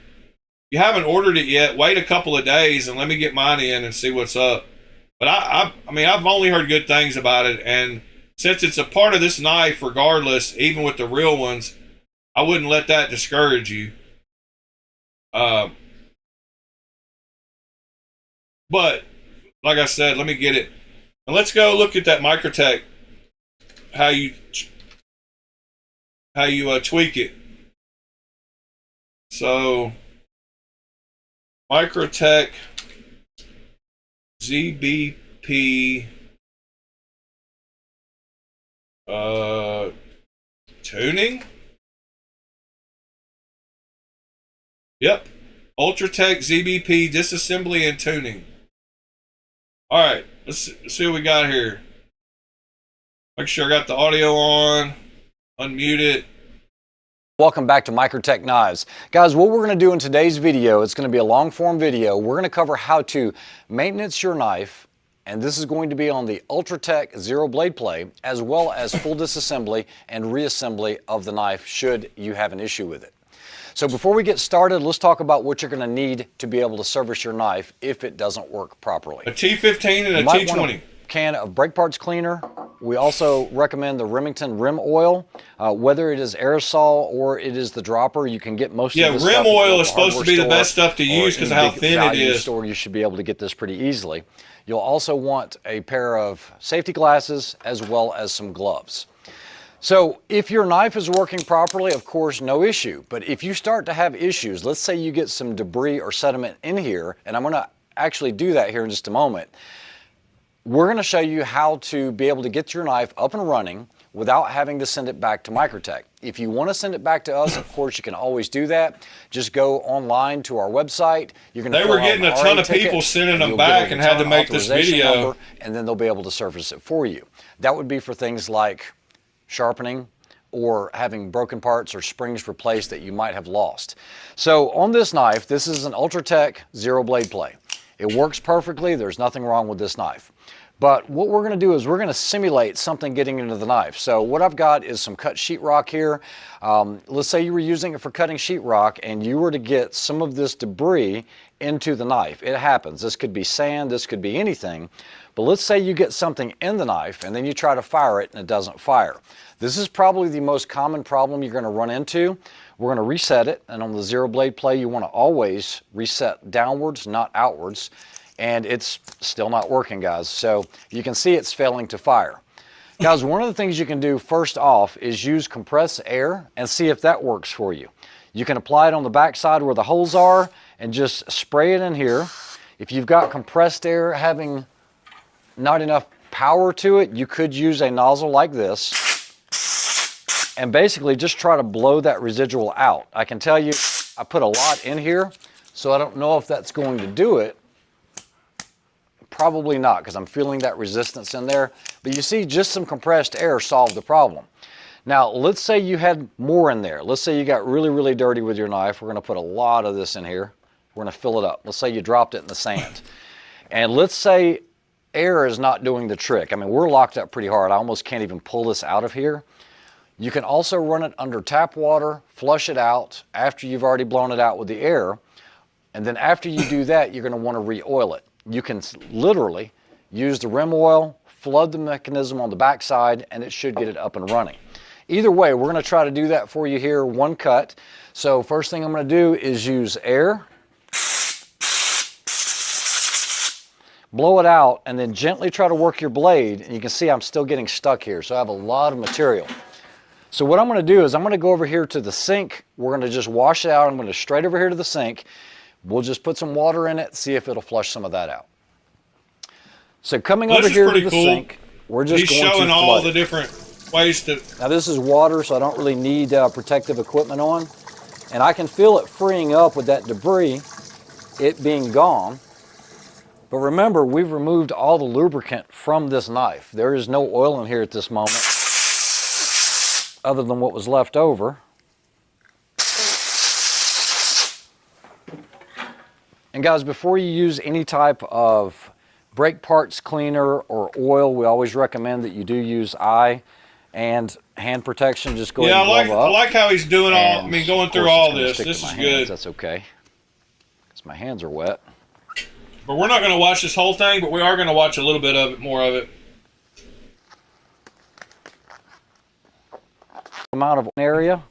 you haven't ordered it yet, wait a couple of days and let me get mine in and see what's up. But I've only heard good things about it, and since it's a part of this knife, regardless, even with the real ones, I wouldn't let that discourage you. But like I said, let me get it. And let's go look at that Microtech. How you tweak it. So Microtech ZBP tuning. Yep. Ultratech ZBP disassembly and tuning. All right, let's see what we got here. Make sure I got the audio on. Unmute it. Welcome back to Microtech Knives. Guys, what we're going to do in today's video, it's going to be a long form video. We're going to cover how to maintenance your knife, and this is going to be on the Ultratech Zero Blade Play, as well as full disassembly and reassembly of the knife should you have an issue with it. So before we get started, let's talk about what you're going to need to be able to service your knife if it doesn't work properly. A T15 and a T20. Can of brake parts cleaner. We also recommend the Remington rim oil, whether it is aerosol or it is the dropper. You can get most of this rim stuff oil is supposed to be the best stuff to use because of how thin it is. Store, you should be able to get this pretty easily. You'll also want a pair of safety glasses as well as some gloves. So if your knife is working properly, of course, no issue. But if you start to have issues, let's say you get some debris or sediment in here, and I'm going to actually do that here in just a moment. We're going to show you how to be able to get your knife up and running without having to send it back to Microtech. If you want to send it back to us, of course, you can always do that. Just go online to our website. You're going to They were getting a ton of people sending them back and had to make this video. Number, and then they'll be able to service it for you. That would be for things like sharpening or having broken parts or springs replaced that you might have lost. So on this knife, this is an Ultratech Zero Blade Play. It works perfectly. There's nothing wrong with this knife. But what we're going to do is we're going to simulate something getting into the knife. So what I've got is some cut sheetrock here. Let's say you were using it for cutting sheetrock and you were to get some of this debris into the knife. It happens. This could be sand. This could be anything. But let's say you get something in the knife and then you try to fire it and it doesn't fire. This is probably the most common problem you're going to run into. We're going to reset it, and on the Zero Blade Play you want to always reset downwards, not outwards, and it's still not working, guys. So you can see it's failing to fire. Guys, one of the things you can do first off is use compressed air and see if that works for you. You can apply it on the back side where the holes are and just spray it in here. If you've got compressed air having not enough power to it, you could use a nozzle like this and basically just try to blow that residual out. I can tell you I put a lot in here, so I don't know if that's going to do it. Probably not, because I'm feeling that resistance in there. But you see, just some compressed air solved the problem. Now, let's say you had more in there. Let's say you got really, really dirty with your knife. We're going to put a lot of this in here. We're going to fill it up. Let's say you dropped it in the sand. And let's say air is not doing the trick. I mean, we're locked up pretty hard. I almost can't even pull this out of here. You can also run it under tap water, flush it out after you've already blown it out with the air. And then after you do that, you're going to want to re-oil it. You can literally use the rim oil, flood the mechanism on the back side, and it should get it up and running. Either way, we're going to try to do that for you here, one cut. So first thing I'm going to do is use air, blow it out, and then gently try to work your blade. And you can see I'm still getting stuck here, so I have a lot of material. So what I'm going to do is I'm going to go over here to the sink. We're going to just wash it out. I'm going to straight over here to the sink. We'll just put some water in it, see if it'll flush some of that out. So coming over here to the sink, we're just He's going to showing all flood the it. different ways to. Now this is water, so I don't really need protective equipment on. And I can feel it freeing up with that debris, it being gone. But remember, we've removed all the lubricant from this knife. There is no oil in here at this moment, other than what was left over. And guys, before you use any type of brake parts cleaner or oil, we always recommend that you do use eye and hand protection. Just go ahead and glove up. I like how he's doing all. I mean, going through all this. This is good. That's okay, because my hands are wet. But we're not going to watch this whole thing, but we are going to watch a little bit of it, more of it. Amount of area. I'm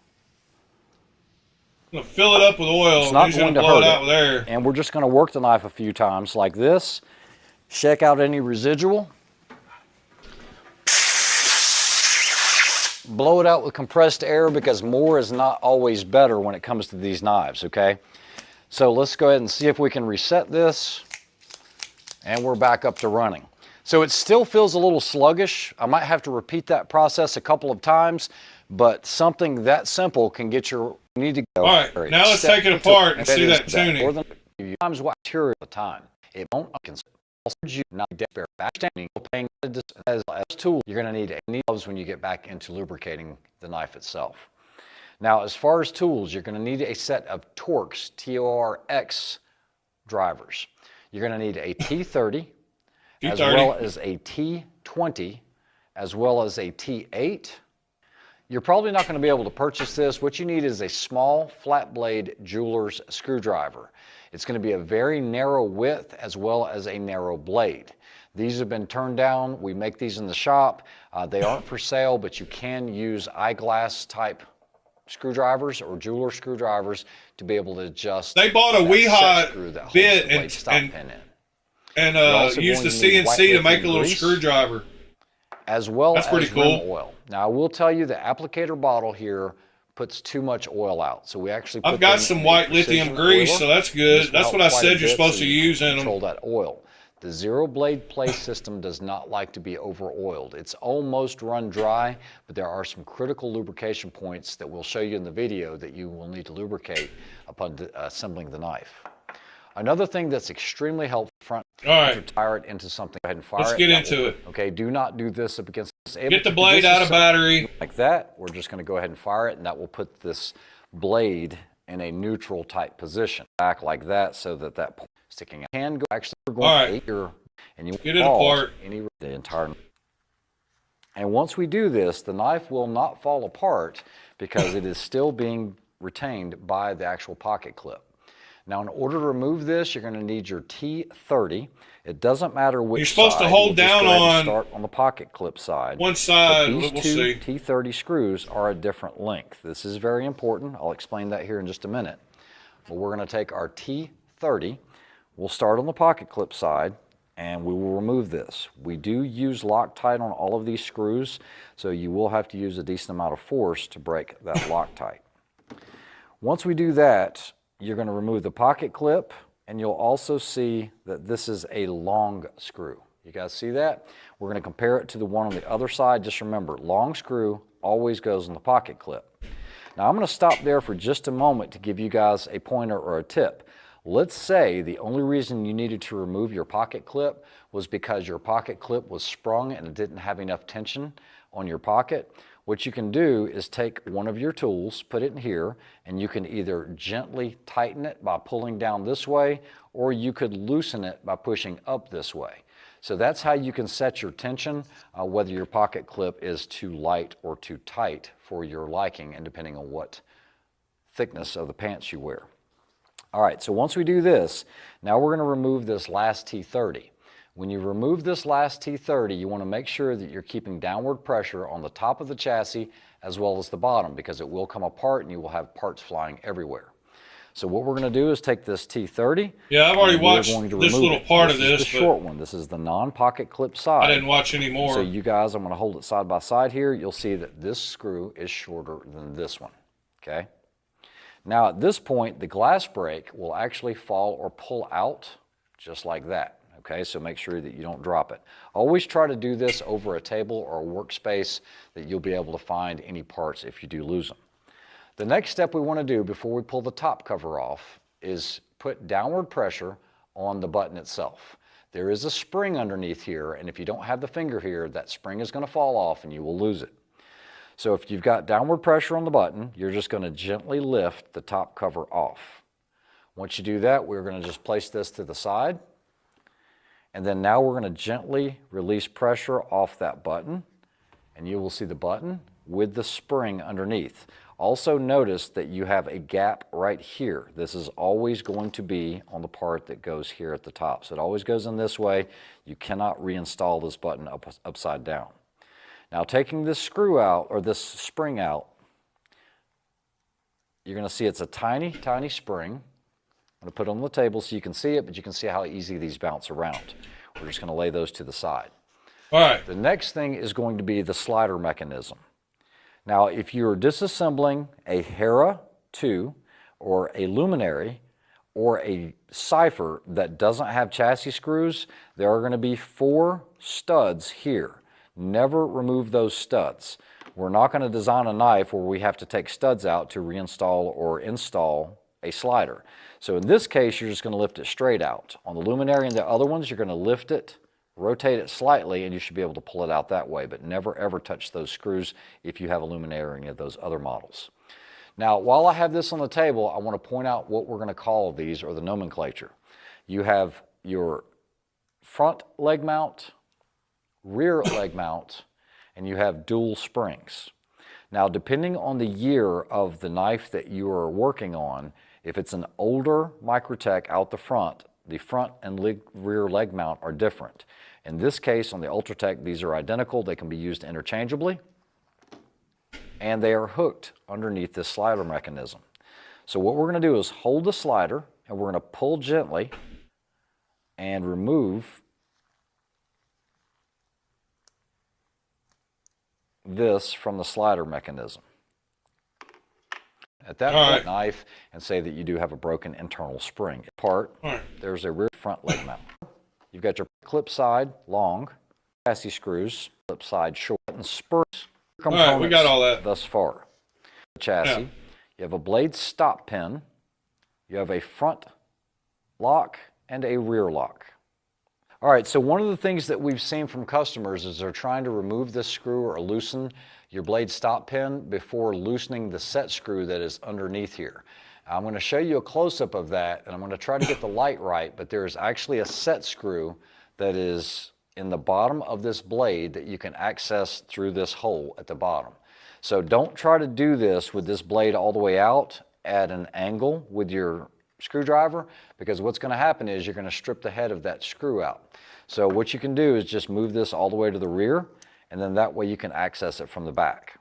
going to fill it up with oil. It's not he's going to blow hurt it out with air. And we're just going to work the knife a few times like this. Shake out any residual. Blow it out with compressed air, because more is not always better when it comes to these knives, okay? So let's go ahead and see if we can reset this. And we're back up to running. So it still feels a little sluggish. I might have to repeat that process a couple of times, but something that simple can get your need to go. All right, now let's take it apart and see that tuning. More than times what material at the time. It won't consider you not spare backstanding paying as a tool. You're going to need gloves when you get back into lubricating the knife itself. Now, as far as tools, you're going to need a set of Torx, T-O-R-X drivers. You're going to need a T30, as well as a T20, as well as a T8. You're probably not going to be able to purchase this. What you need is a small flat blade jeweler's screwdriver. It's going to be a very narrow width as well as a narrow blade. These have been turned down. We make these in the shop. They aren't for sale, but you can use eyeglass type screwdrivers or jeweler screwdrivers to be able to adjust. They bought a Weehaw bit and used the CNC to make a little screwdriver. As well as pretty cool. oil. Now I will tell you the applicator bottle here puts too much oil out. So we actually I've got some white lithium grease, so that's good. That's what I said you're supposed to use in them. Control that oil. The zero blade play system does not like to be over oiled. It's almost run dry, but there are some critical lubrication points that we'll show you in the video that you will need to lubricate upon assembling the knife. Another thing that's extremely helpful front, tire it into something. Go ahead and fire it. Let's get into it. Okay, do not do this up against this. Get the blade out of battery. Like that, we're just gonna go ahead and fire it, and that will put this blade in a neutral type position. Back like that, so that that point sticking out. Can go actually we're going to your, and you get it apart. The entire. And once we do this, the knife will not fall apart because it is still being retained by the actual pocket clip. Now, in order to remove this, you're going to need your T30. It doesn't matter which You're supposed side. to hold down on start on the pocket clip side. One side. But We'll these see. two T30 screws are a different length. This is very important. I'll explain that here in just a minute. But we're going to take our T30. We'll start on the pocket clip side, and we will remove this. We do use Loctite on all of these screws, so you will have to use a decent amount of force to break that Loctite. Once we do that, you're going to remove the pocket clip, and you'll also see that this is a long screw. You guys see that? We're going to compare it to the one on the other side. Just remember, long screw always goes in the pocket clip. Now I'm going to stop there for just a moment to give you guys a pointer or a tip. Let's say the only reason you needed to remove your pocket clip was because your pocket clip was sprung and it didn't have enough tension on your pocket. What you can do is take one of your tools, put it in here, and you can either gently tighten it by pulling down this way, or you could loosen it by pushing up this way. So that's how you can set your tension, whether your pocket clip is too light or too tight for your liking, and depending on what thickness of the pants you wear. All right, so once we do this, now we're going to remove this last T30. When you remove this last T30, you want to make sure that you're keeping downward pressure on the top of the chassis as well as the bottom, because it will come apart and you will have parts flying everywhere. So what we're going to do is take this T30. Yeah, I've already watched this little part of this. This is the short one. This is the non-pocket clip side. I didn't watch any more. So you guys, I'm going to hold it side by side here. You'll see that this screw is shorter than this one, okay? Now at this point, the glass break will actually fall or pull out just like that. okay? So make sure that you don't drop it. Always try to do this over a table or a workspace that you'll be able to find any parts if you do lose them. The next step we want to do before we pull the top cover off is put downward pressure on the button itself. There is a spring underneath here, and if you don't have the finger here, that spring is going to fall off and you will lose it. So if you've got downward pressure on the button, you're just going to gently lift the top cover off. Once you do that, we're going to just place this to the side. And then now we're going to gently release pressure off that button. And you will see the button with the spring underneath. Also notice that you have a gap right here. This is always going to be on the part that goes here at the top. So it always goes in this way. You cannot reinstall this button upside down. Now taking this screw out, or this spring out, you're going to see it's a tiny, tiny spring. I'm going to put it on the table so you can see it, but you can see how easy these bounce around. We're just going to lay those to the side. All right. The next thing is going to be the slider mechanism. Now, if you're disassembling a Hera 2 or a Luminary or a Cipher that doesn't have chassis screws, there are going to be 4 studs here. Never remove those studs. We're not going to design a knife where we have to take studs out to reinstall or install a slider. So in this case, you're just going to lift it straight out. On the Luminary and the other ones, you're going to lift it, rotate it slightly, and you should be able to pull it out that way, but never ever touch those screws if you have a Luminary or any of those other models. Now, while I have this on the table, I want to point out what we're going to call these, or the nomenclature. You have your front leg mount, rear leg mount, and you have dual springs. Now, depending on the year of the knife that you are working on, if it's an older Microtech out the front and rear leg mount are different. In this case, on the Ultratech, these are identical. They can be used interchangeably, and they are hooked underneath this slider mechanism. So what we're going to do is hold the slider, and we're going to pull gently and remove this from the slider mechanism. At that point, knife, and say that you do have a broken internal spring. There's a rear front leg mount. You've got your clip side long, chassis screws, clip side short, and spurs components. We got all that thus far. The chassis. You have a blade stop pin. You have a front lock and a rear lock. All right, so one of the things that we've seen from customers is they're trying to remove this screw or loosen your blade stop pin before loosening the set screw that is underneath here. I'm going to show you a close-up of that, and I'm going to try to get the light right, but there's actually a set screw that is in the bottom of this blade that you can access through this hole at the bottom. So don't try to do this with this blade all the way out at an angle with your screwdriver, because what's going to happen is you're going to strip the head of that screw out. So what you can do is just move this all the way to the rear, and then that way you can access it from the back.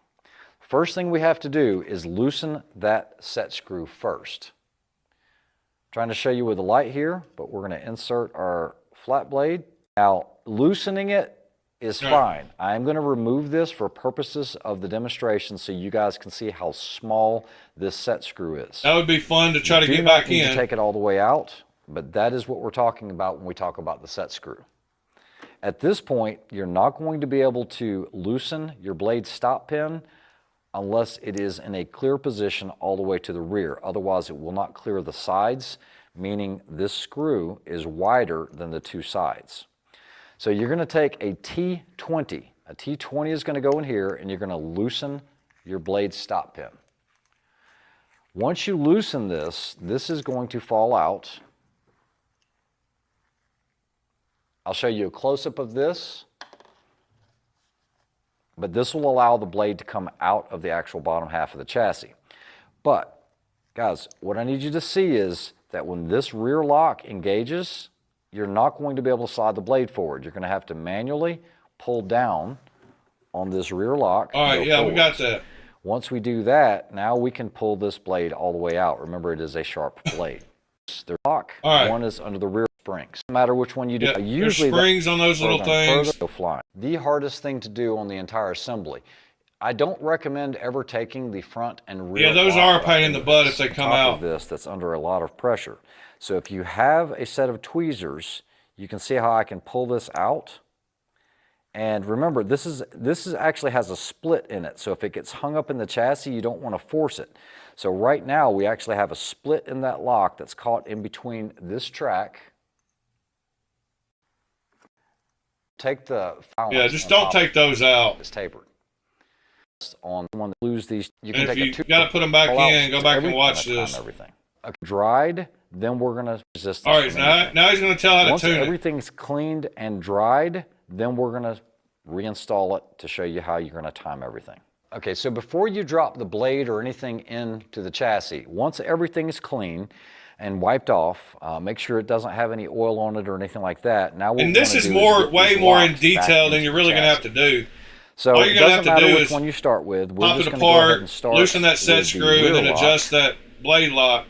First thing we have to do is loosen that set screw first. Trying to show you with the light here, but we're going to insert our flat blade. Now, loosening it is fine. I'm going to remove this for purposes of the demonstration so you guys can see how small this set screw is. That would be fun to try to get back in. You do not need to take it all the way out, but that is what we're talking about when we talk about the set screw. At this point, you're not going to be able to loosen your blade stop pin unless it is in a clear position all the way to the rear. Otherwise, it will not clear the sides, meaning this screw is wider than the 2 sides. So you're going to take a T20. A T20 is going to go in here, and you're going to loosen your blade stop pin. Once you loosen this, this is going to fall out. I'll show you a close-up of this, but this will allow the blade to come out of the actual bottom half of the chassis. But, guys, what I need you to see is that when this rear lock engages, you're not going to be able to slide the blade forward. You're going to have to manually pull down on this rear lock. All right, yeah, we got that. Once we do that, now we can pull this blade all the way out. Remember, it is a sharp blade. The lock, one is under the rear springs. No matter which one you do. Usually there's springs on those little things. Go flying. The hardest thing to do on the entire assembly. I don't recommend ever taking the front and rear. Yeah, those are a pain in the butt if they come out. Of this, that's under a lot of pressure. So if you have a set of tweezers, you can see how I can pull this out. And remember, this actually has a split in it. So if it gets hung up in the chassis, you don't want to force it. So right now, we actually have a split in that lock that's caught in between this track. Take the yeah, just don't take those out. It's tapered. On one that lose these, you can and take if you got to put them back in, go back and watch this. Everything. Okay. Dried, then we're going to resist. All right, now he's going to tell how to tune it. Once everything's cleaned and dried, then we're going to reinstall it to show you how you're going to time everything. Okay, so before you drop the blade or anything into the chassis, once everything is clean and wiped off, make sure it doesn't have any oil on it or anything like that. Now, and this is way more in detail than you're really going to have to do. So all you're going to have to do is one you start with. Pop it apart, loosen that set screw, and then adjust that blade lock.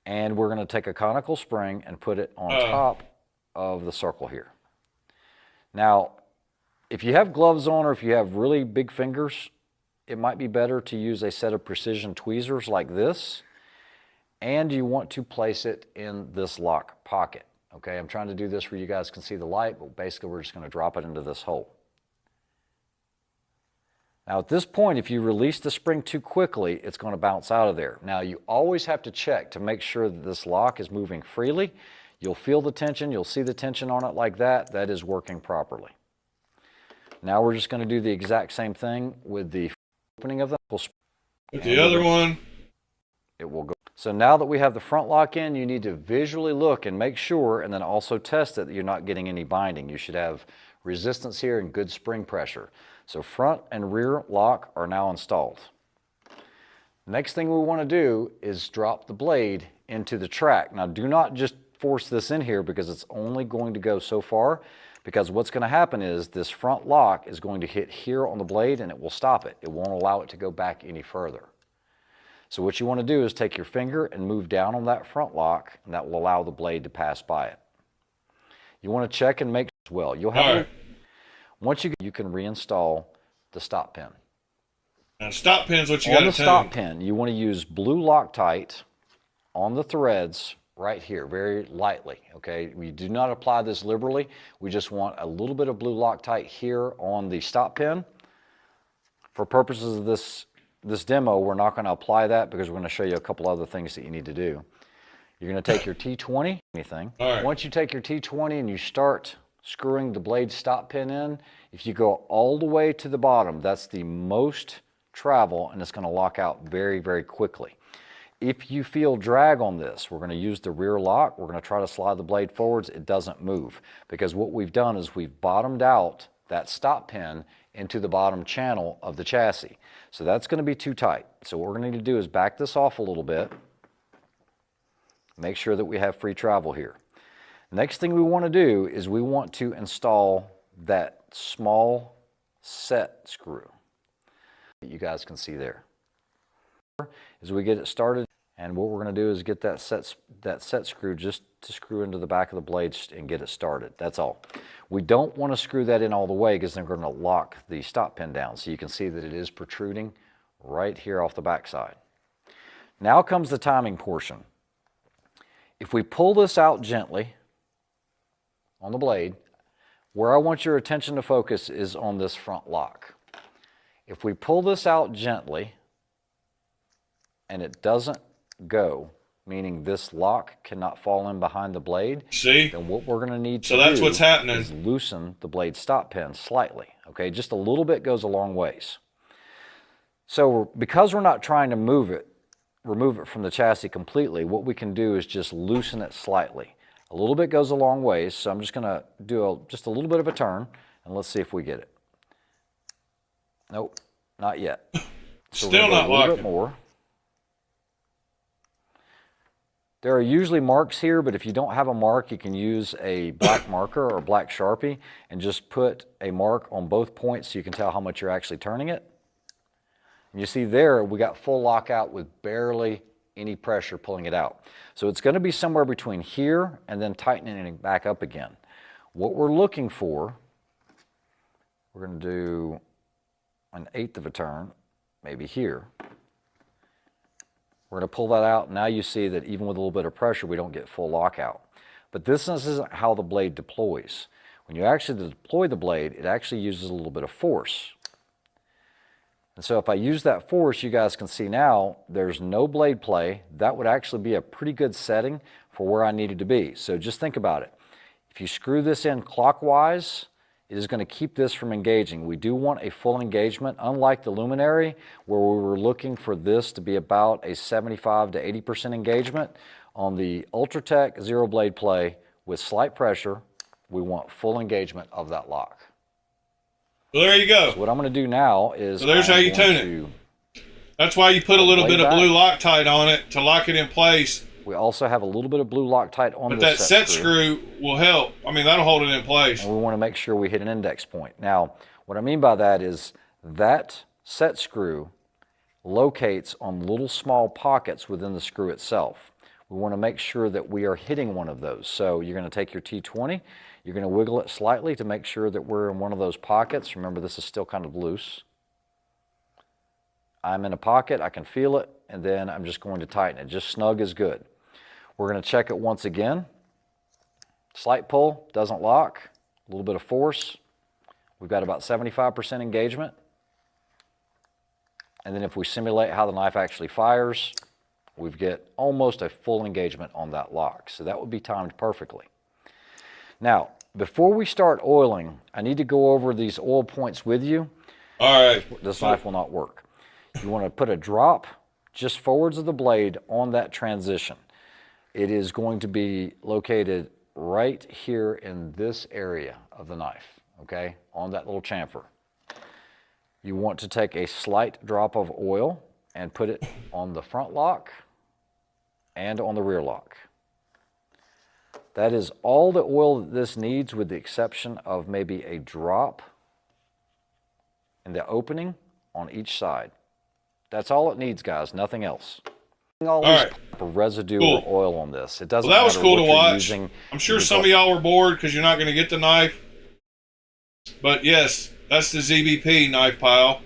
And we're going to take a conical spring and put it on top of the circle here. Now, if you have gloves on or if you have really big fingers, it might be better to use a set of precision tweezers like this. And you want to place it in this lock pocket. Okay, I'm trying to do this where you guys can see the light, but basically we're just going to drop it into this hole. Now at this point, if you release the spring too quickly, it's going to bounce out of there. Now you always have to check to make sure that this lock is moving freely. You'll feel the tension, you'll see the tension on it like that. That is working properly. Now we're just going to do the exact same thing with the opening of the with the other one. It will go. So now that we have the front lock in, you need to visually look and make sure, and then also test it, that you're not getting any binding. You should have resistance here and good spring pressure. So front and rear lock are now installed. Next thing we want to do is drop the blade into the track. Now do not just force this in here because it's only going to go so far, because what's going to happen is this front lock is going to hit here on the blade and it will stop it. It won't allow it to go back any further. So what you want to do is take your finger and move down on that front lock, and that will allow the blade to pass by it. You want to check and make sure as well. You'll have once you can reinstall the stop pin. Now stop pin's what you got to tune. On the stop pin, you want to use blue Loctite on the threads right here, very lightly, okay? We do not apply this liberally. We just want a little bit of blue Loctite here on the stop pin. For purposes of this demo, we're not going to apply that because we're going to show you a couple other things that you need to do. You're going to take your T20, Once you take your T20 and you start screwing the blade stop pin in, if you go all the way to the bottom, that's the most travel, and it's going to lock out very, very quickly. If you feel drag on this, we're going to use the rear lock. We're going to try to slide the blade forwards. It doesn't move because what we've done is we've bottomed out that stop pin into the bottom channel of the chassis. So that's going to be too tight. So what we're going to need to do is back this off a little bit. Make sure that we have free travel here. Next thing we want to do is we want to install that small set screw that you guys can see there. As we get it started, and what we're going to do is get that set screw just to screw into the back of the blade and get it started. That's all. We don't want to screw that in all the way because then we're going to lock the stop pin down. So you can see that it is protruding right here off the back side. Now comes the timing portion. If we pull this out gently on the blade, where I want your attention to focus is on this front lock. If we pull this out gently and it doesn't go, meaning this lock cannot fall in behind the blade, then what we're going to need to do what's happening. Is loosen the blade stop pin slightly. Okay, just a little bit goes a long ways. So because we're not trying to remove it from the chassis completely, what we can do is just loosen it slightly. A little bit goes a long ways, so I'm just going to do just a little bit of a turn, and let's see if we get it. Nope, not yet. So Still not locking. A little bit more. There are usually marks here, but if you don't have a mark, you can use a black marker or a black Sharpie and just put a mark on both points so you can tell how much you're actually turning it. And you see there, we got full lockout with barely any pressure pulling it out. So it's going to be somewhere between here and then tightening it back up again. What we're looking for, we're going to do 1/8 of a turn, maybe here. We're going to pull that out. Now you see that even with a little bit of pressure, we don't get full lockout. But this isn't how the blade deploys. When you actually deploy the blade, it actually uses a little bit of force. And so if I use that force, you guys can see now there's no blade play. That would actually be a pretty good setting for where I needed to be. So just think about it. If you screw this in clockwise, it is going to keep this from engaging. We do want a full engagement, unlike the luminary, where we were looking for this to be about a 75 to 80% engagement. On the Ultratech zero blade play with slight pressure, we want full engagement of that lock. Well, there you go. So what I'm going to do now is... So there's how you tune it. That's why you put a little bit of blue Loctite on it to lock it in place. We also have a little bit of blue Loctite on this set screw. But that set screw will help. I mean, that'll hold it in place. And we want to make sure we hit an index point. Now, what I mean by that is that set screw locates on little small pockets within the screw itself. We want to make sure that we are hitting one of those. So you're going to take your T20, you're going to wiggle it slightly to make sure that we're in one of those pockets. Remember, this is still kind of loose. I'm in a pocket, I can feel it, and then I'm just going to tighten it. Just snug is good. We're going to check it once again. Slight pull, doesn't lock. A little bit of force. We've got about 75% engagement. And then if we simulate how the knife actually fires, we get almost a full engagement on that lock. So that would be timed perfectly. Now, before we start oiling, I need to go over these oil points with you. All right. This knife will not work. You want to put a drop just forwards of the blade on that transition. It is going to be located right here in this area of the knife, okay, on that little chamfer. You want to take a slight drop of oil and put it on the front lock and on the rear lock. That is all the oil that this needs, with the exception of maybe a drop in the opening on each side. That's all it needs, guys, nothing else. All right. Residual oil on this. It doesn't Well, that was cool to watch. Using. I'm sure some of y'all were bored because you're not going to get the knife. But yes, that's the ZBP knife pile.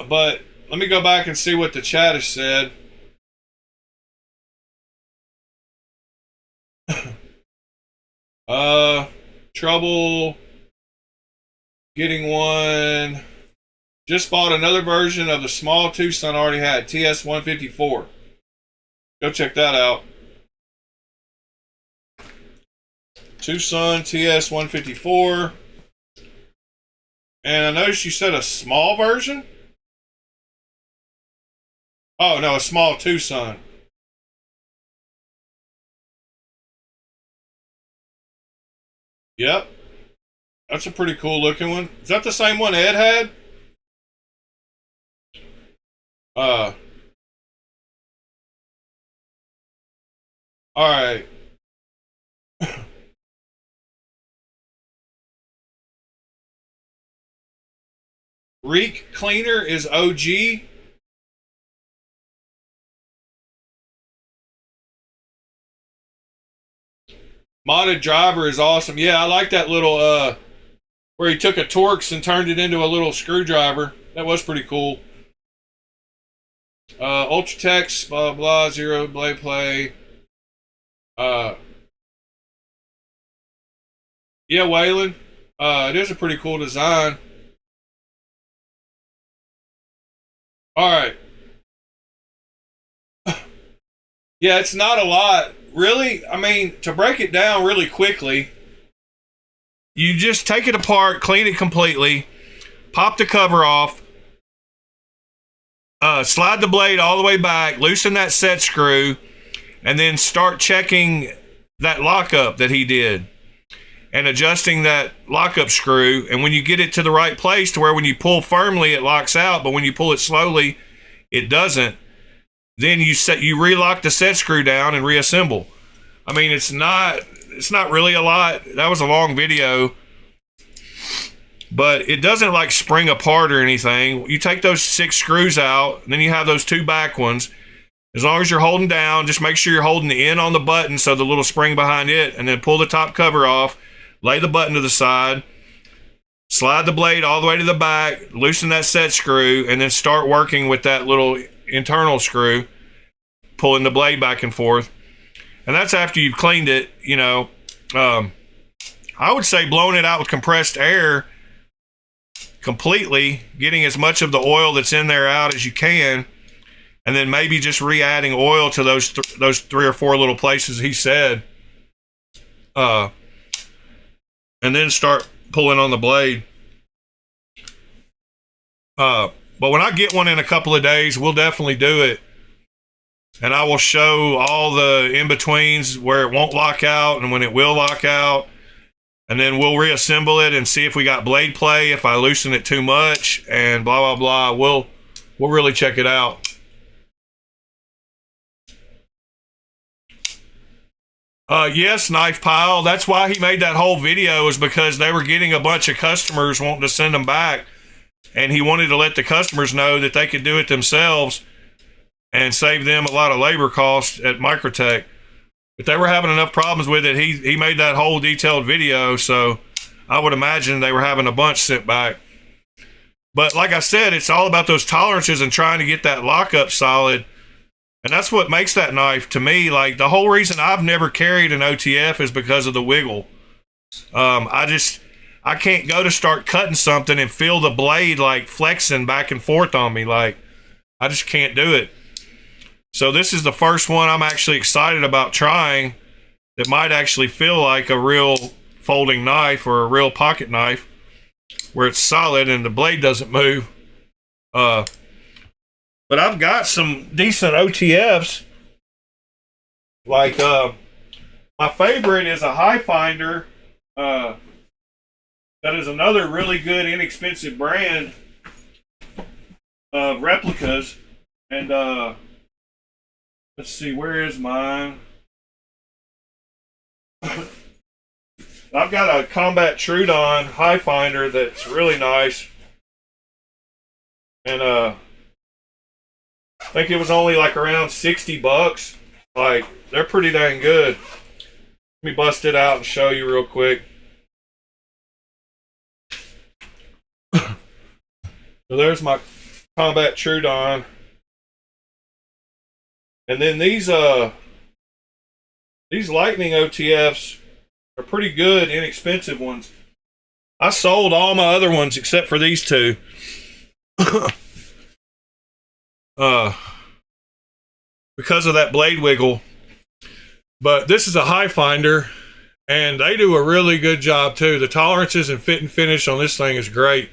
But let me go back and see what the chat has said. Trouble getting one. Just bought another version of the small Tucson I already had, TS-154. Go check that out. Tucson TS-154. And I noticed you said a small version? Oh, no, a small Tucson. Yep. That's a pretty cool looking one. Is that the same one Ed had? Alright. Reek Cleaner is OG. Modded Driver is awesome. Yeah, I like that little, where he took a Torx and turned it into a little screwdriver. That was pretty cool. Ultratex, blah, blah, zero blade play. Yeah, Waylon. It is a pretty cool design. Alright. Yeah, it's not a lot. Really, I mean, to break it down really quickly, you just take it apart, clean it completely, pop the cover off, slide the blade all the way back, loosen that set screw, and then start checking that lockup that he did and adjusting that lockup screw. And when you get it to the right place to where when you pull firmly, it locks out, but when you pull it slowly, it doesn't. Then you relock the set screw down and reassemble. I mean, it's not really a lot. That was a long video, but it doesn't like spring apart or anything. You take those 6 screws out, and then you have those 2 back ones. As long as you're holding down, just make sure you're holding the end on the button, so the little spring behind it, and then pull the top cover off, lay the button to the side, slide the blade all the way to the back, loosen that set screw, and then start working with that little internal screw, pulling the blade back and forth. And that's after you've cleaned it, you know. I would say blowing it out with compressed air completely, getting as much of the oil that's in there out as you can, and then maybe just re-adding oil to those 3 or 4 little places he said, and then start pulling on the blade. But when I get one in a couple of days, we'll definitely do it, and I will show all the in-betweens where it won't lock out and when it will lock out. And then we'll reassemble it and see if we got blade play, if I loosen it too much, and blah, blah, blah. We'll really check it out. Yes, Knife Pile. That's why he made that whole video, is because they were getting a bunch of customers wanting to send them back. And he wanted to let the customers know that they could do it themselves and save them a lot of labor costs at Microtech. But they were having enough problems with it. He made that whole detailed video, so I would imagine they were having a bunch sent back. But like I said, it's all about those tolerances and trying to get that lockup solid. And that's what makes that knife, to me, like the whole reason I've never carried an OTF is because of the wiggle. I can't go to start cutting something and feel the blade like flexing back and forth on me. Like, I just can't do it. So this is the first one I'm actually excited about trying that might actually feel like a real folding knife or a real pocket knife where it's solid and the blade doesn't move. But I've got some decent OTFs. Like, my favorite is a High Finder. That is another really good, inexpensive brand of replicas. And, let's see, where is mine? I've got a Combat Trudon High Finder that's really nice. And I think it was only like around $60. Like, they're pretty dang good. Let me bust it out and show you real quick. So there's my Combat Trudon. And then these Lightning OTFs are pretty good, inexpensive ones. I sold all my other ones except for these two. Because of that blade wiggle. But this is a High Finder, and they do a really good job too. The tolerances and fit and finish on this thing is great.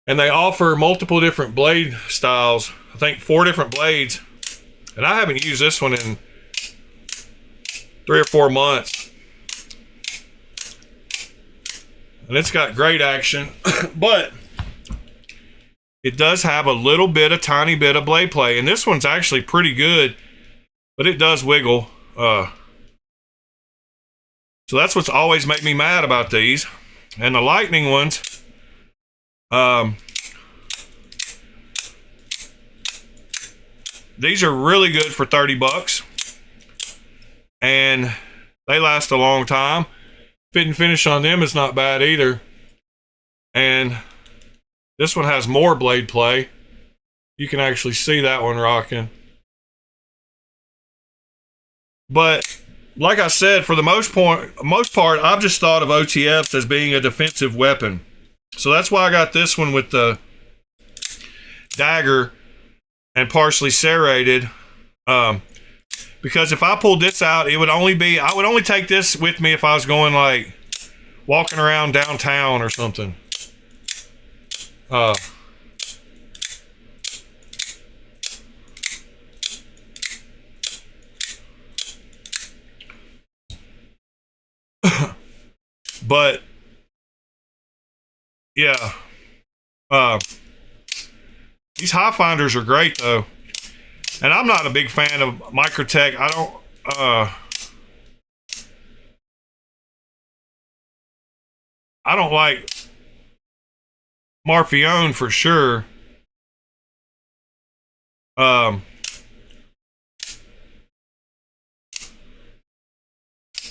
And they offer multiple different blade styles. I think 4 different blades. And I haven't used this one in 3 or 4 months. And it's got great action. But it does have a little bit, a tiny bit of blade play. And this one's actually pretty good. But it does wiggle. So that's what's always made me mad about these. And the Lightning ones... these are really good for $30, and they last a long time. Fit and finish on them is not bad either. And this one has more blade play. You can actually see that one rocking. But like I said, for the most part, I've just thought of OTFs as being a defensive weapon. So that's why I got this one with the dagger and partially serrated. Because if I pulled this out, it would only be, I would only take this with me if I was going like walking around downtown or something. But yeah, these High Finders are great though, and I'm not a big fan of Microtech. I don't like Marfione for sure.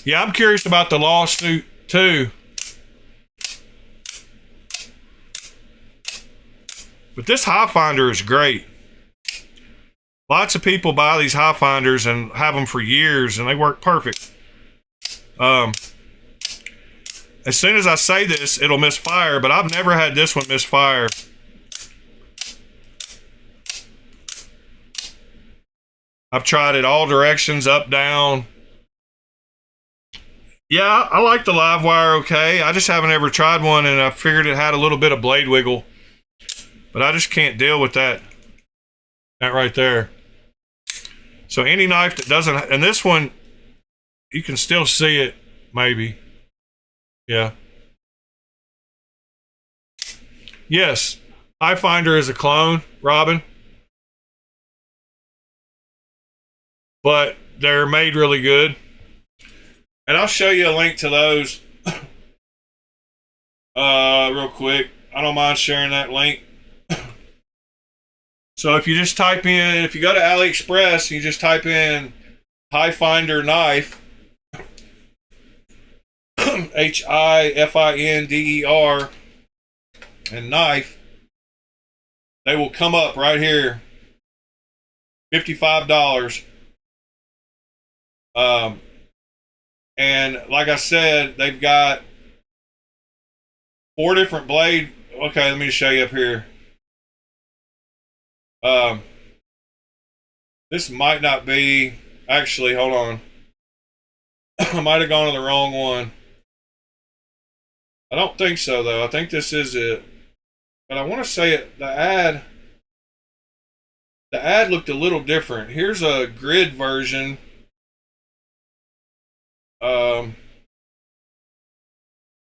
Yeah, I'm curious about the lawsuit too. But this high finder is great. Lots of people buy these high finders and have them for years, and they work perfect. As soon as I say this, it'll misfire, but I've never had this one misfire. I've tried it all directions, up, down. Yeah, I like the live wire okay. I just haven't ever tried one, and I figured it had a little bit of blade wiggle. But I just can't deal with that. That right there. So any knife that doesn't, and this one, you can still see it, maybe. Yeah. Yes, Eye Finder is a clone, Robin. But they're made really good. And I'll show you a link to those real quick. I don't mind sharing that link. So if you just type in, if you go to AliExpress, you just type in Eye Finder knife, HIFINDER, and knife, they will come up right here. $55. And like I said, they've got 4 different blade. Okay, let me show you up here. This might not be, actually, hold on. I might have gone to the wrong one. I don't think so, though. I think this is it. But I want to say it, the ad looked a little different. Here's a grid version.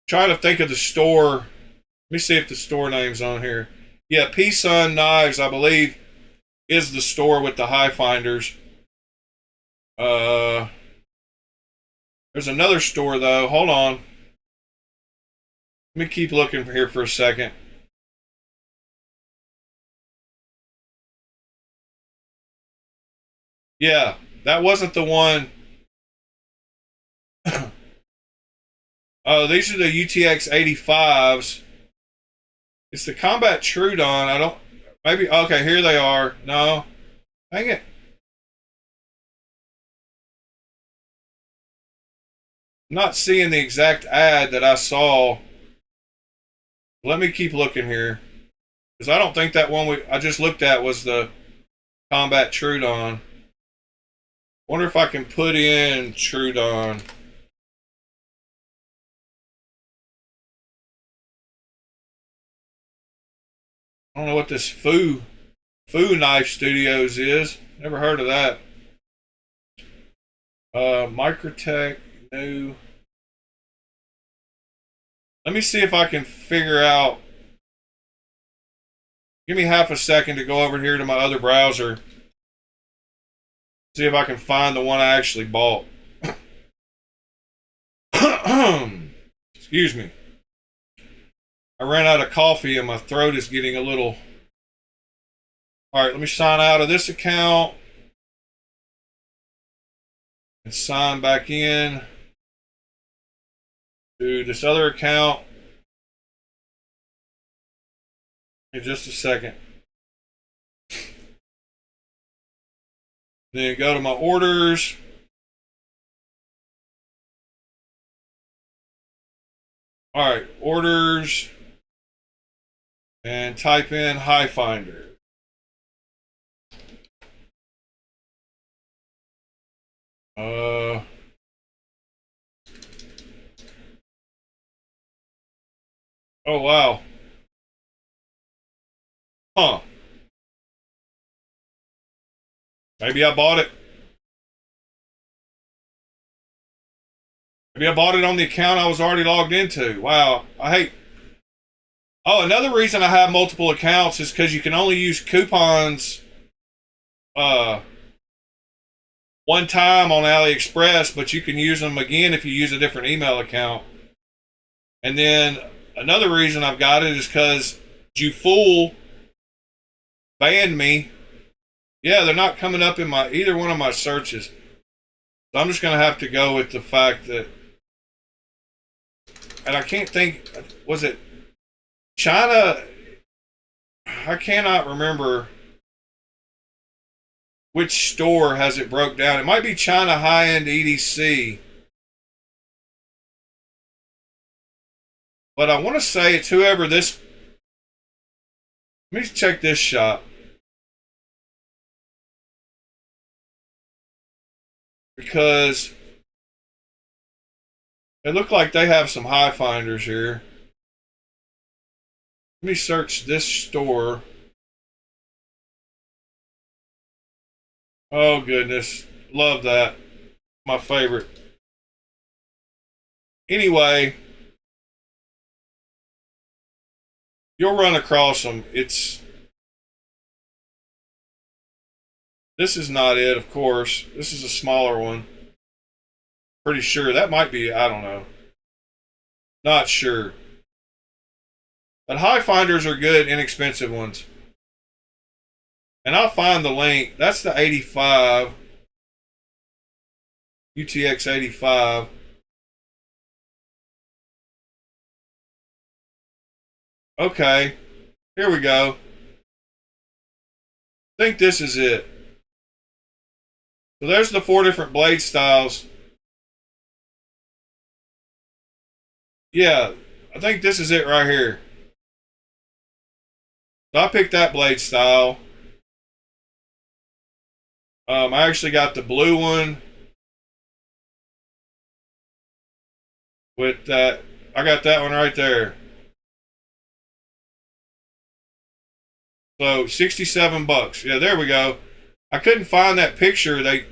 Trying to think of the store. Let me see if the store name's on here. Yeah, P-Sun Knives, I believe, is the store with the high finders. There's another store, though. Hold on. Let me keep looking for here for a second. Yeah, that wasn't the one. Oh, these are the UTX 85s. It's the Combat Trudon. I don't. Maybe. Okay, here they are. No. Dang it. I'm not seeing the exact ad that I saw. Let me keep looking here. Because I don't think that one I just looked at was the Combat Trudon. Wonder if I can put in Trudon. I don't know what this Foo Knife Studios is. Never heard of that. Microtech, new. Let me see if I can figure out. Give me half a second to go over here to my other browser. See if I can find the one I actually bought. Excuse me. I ran out of coffee and my throat is getting a little... Alright, let me sign out of this account. And sign back in to this other account. In just a second. Then go to my orders. Alright, orders. And type in High Finder. Oh wow. Huh. Maybe I bought it. Maybe I bought it on the account I was already logged into. Wow. I hate... Oh, another reason I have multiple accounts is because you can only use coupons one time on AliExpress, but you can use them again if you use a different email account. And then another reason I've got it is because Jufool banned me. Yeah, they're not coming up in my either one of my searches. So I'm just going to have to go with the fact that and I can't think, was it China? I cannot remember which store has it broke down. It might be China High-End EDC. But I want to say it's whoever this... Let me check this shop. Because it looked like they have some high finders here. Let me search this store. Oh goodness, love that. My favorite. Anyway, you'll run across them. This is not it, of course. This is a smaller one. Pretty sure that might be, I don't know. Not sure. But high finders are good, inexpensive ones. And I'll find the link. That's the 85. UTX 85. Okay. Here we go. I think this is it. So there's the 4 different blade styles. Yeah, I think this is it right here. So I picked that blade style. I actually got the blue one with that. I got that one right there. So $67. Yeah, there we go. I couldn't find that picture. They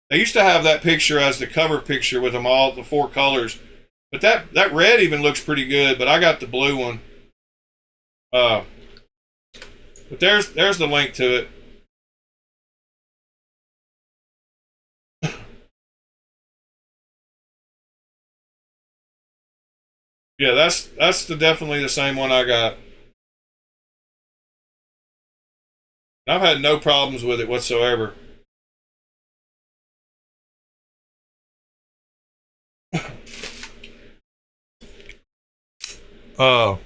used to have that picture as the cover picture with them all, the 4 colors. But that red even looks pretty good. But I got the blue one. But there's the link to it. Yeah, that's definitely the same one I got. I've had no problems with it whatsoever. And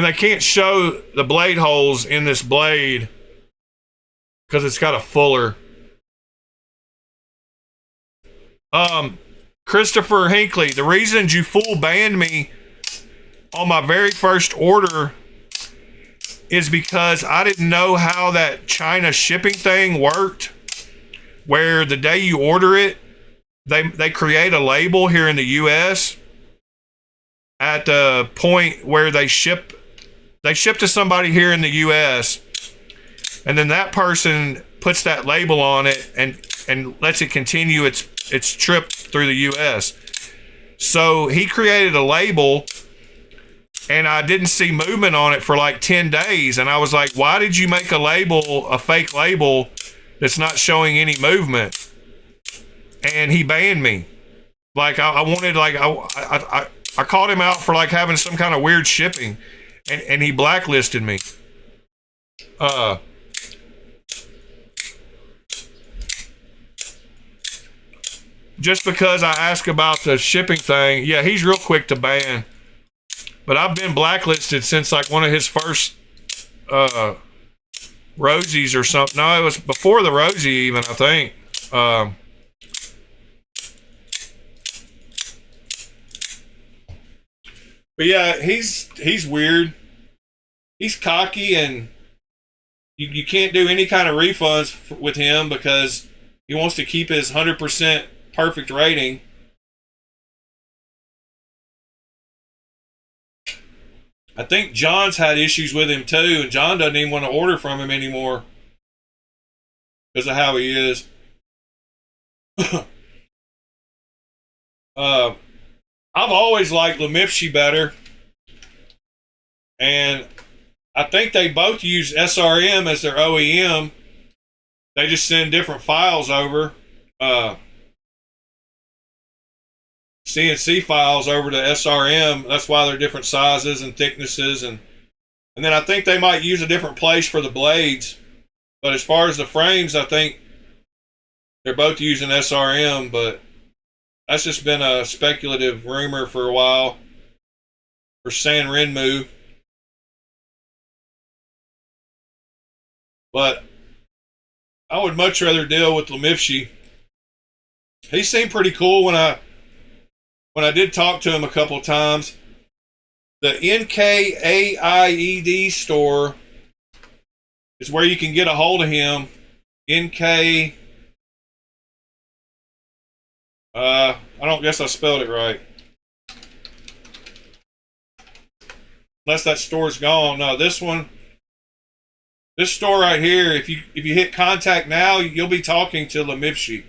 they can't show the blade holes in this blade because it's got a fuller. Christopher Hinckley, the reason you full banned me on my very first order is because I didn't know how that China shipping thing worked, where the day you order it, they create a label here in the US at the point where they ship to somebody here in the US, and then that person puts that label on it and lets it continue its trip through the US. So he created a label, and I didn't see movement on it for like 10 days. And I was like, why did you make a fake label that's not showing any movement? And he banned me. Like I wanted, like I called him out for like having some kind of weird shipping, and he blacklisted me. Just because I asked about the shipping thing. Yeah, he's real quick to ban. But I've been blacklisted since like one of his first Rosies or something. No, it was before the Rosie even, I think. But yeah, he's weird. He's cocky, and you can't do any kind of refunds with him because he wants to keep his 100% perfect rating. I think John's had issues with him too, and John doesn't even want to order from him anymore because of how he is. I've always liked Lemipshi better, and I think they both use SRM as their OEM. They just send different files over, CNC files over to SRM. That's why they're different sizes and thicknesses, and then I think they might use a different place for the blades. But as far as the frames, I think they're both using SRM. But that's just been a speculative rumor for a while for San Renmu. But I would much rather deal with Lemifshi. He seemed pretty cool when I did talk to him a couple of times. The NKAIED store is where you can get a hold of him. NK. I don't guess I spelled it right. Unless that store's gone. No, this one. This store right here, if you hit contact now, you'll be talking to Lemifshi.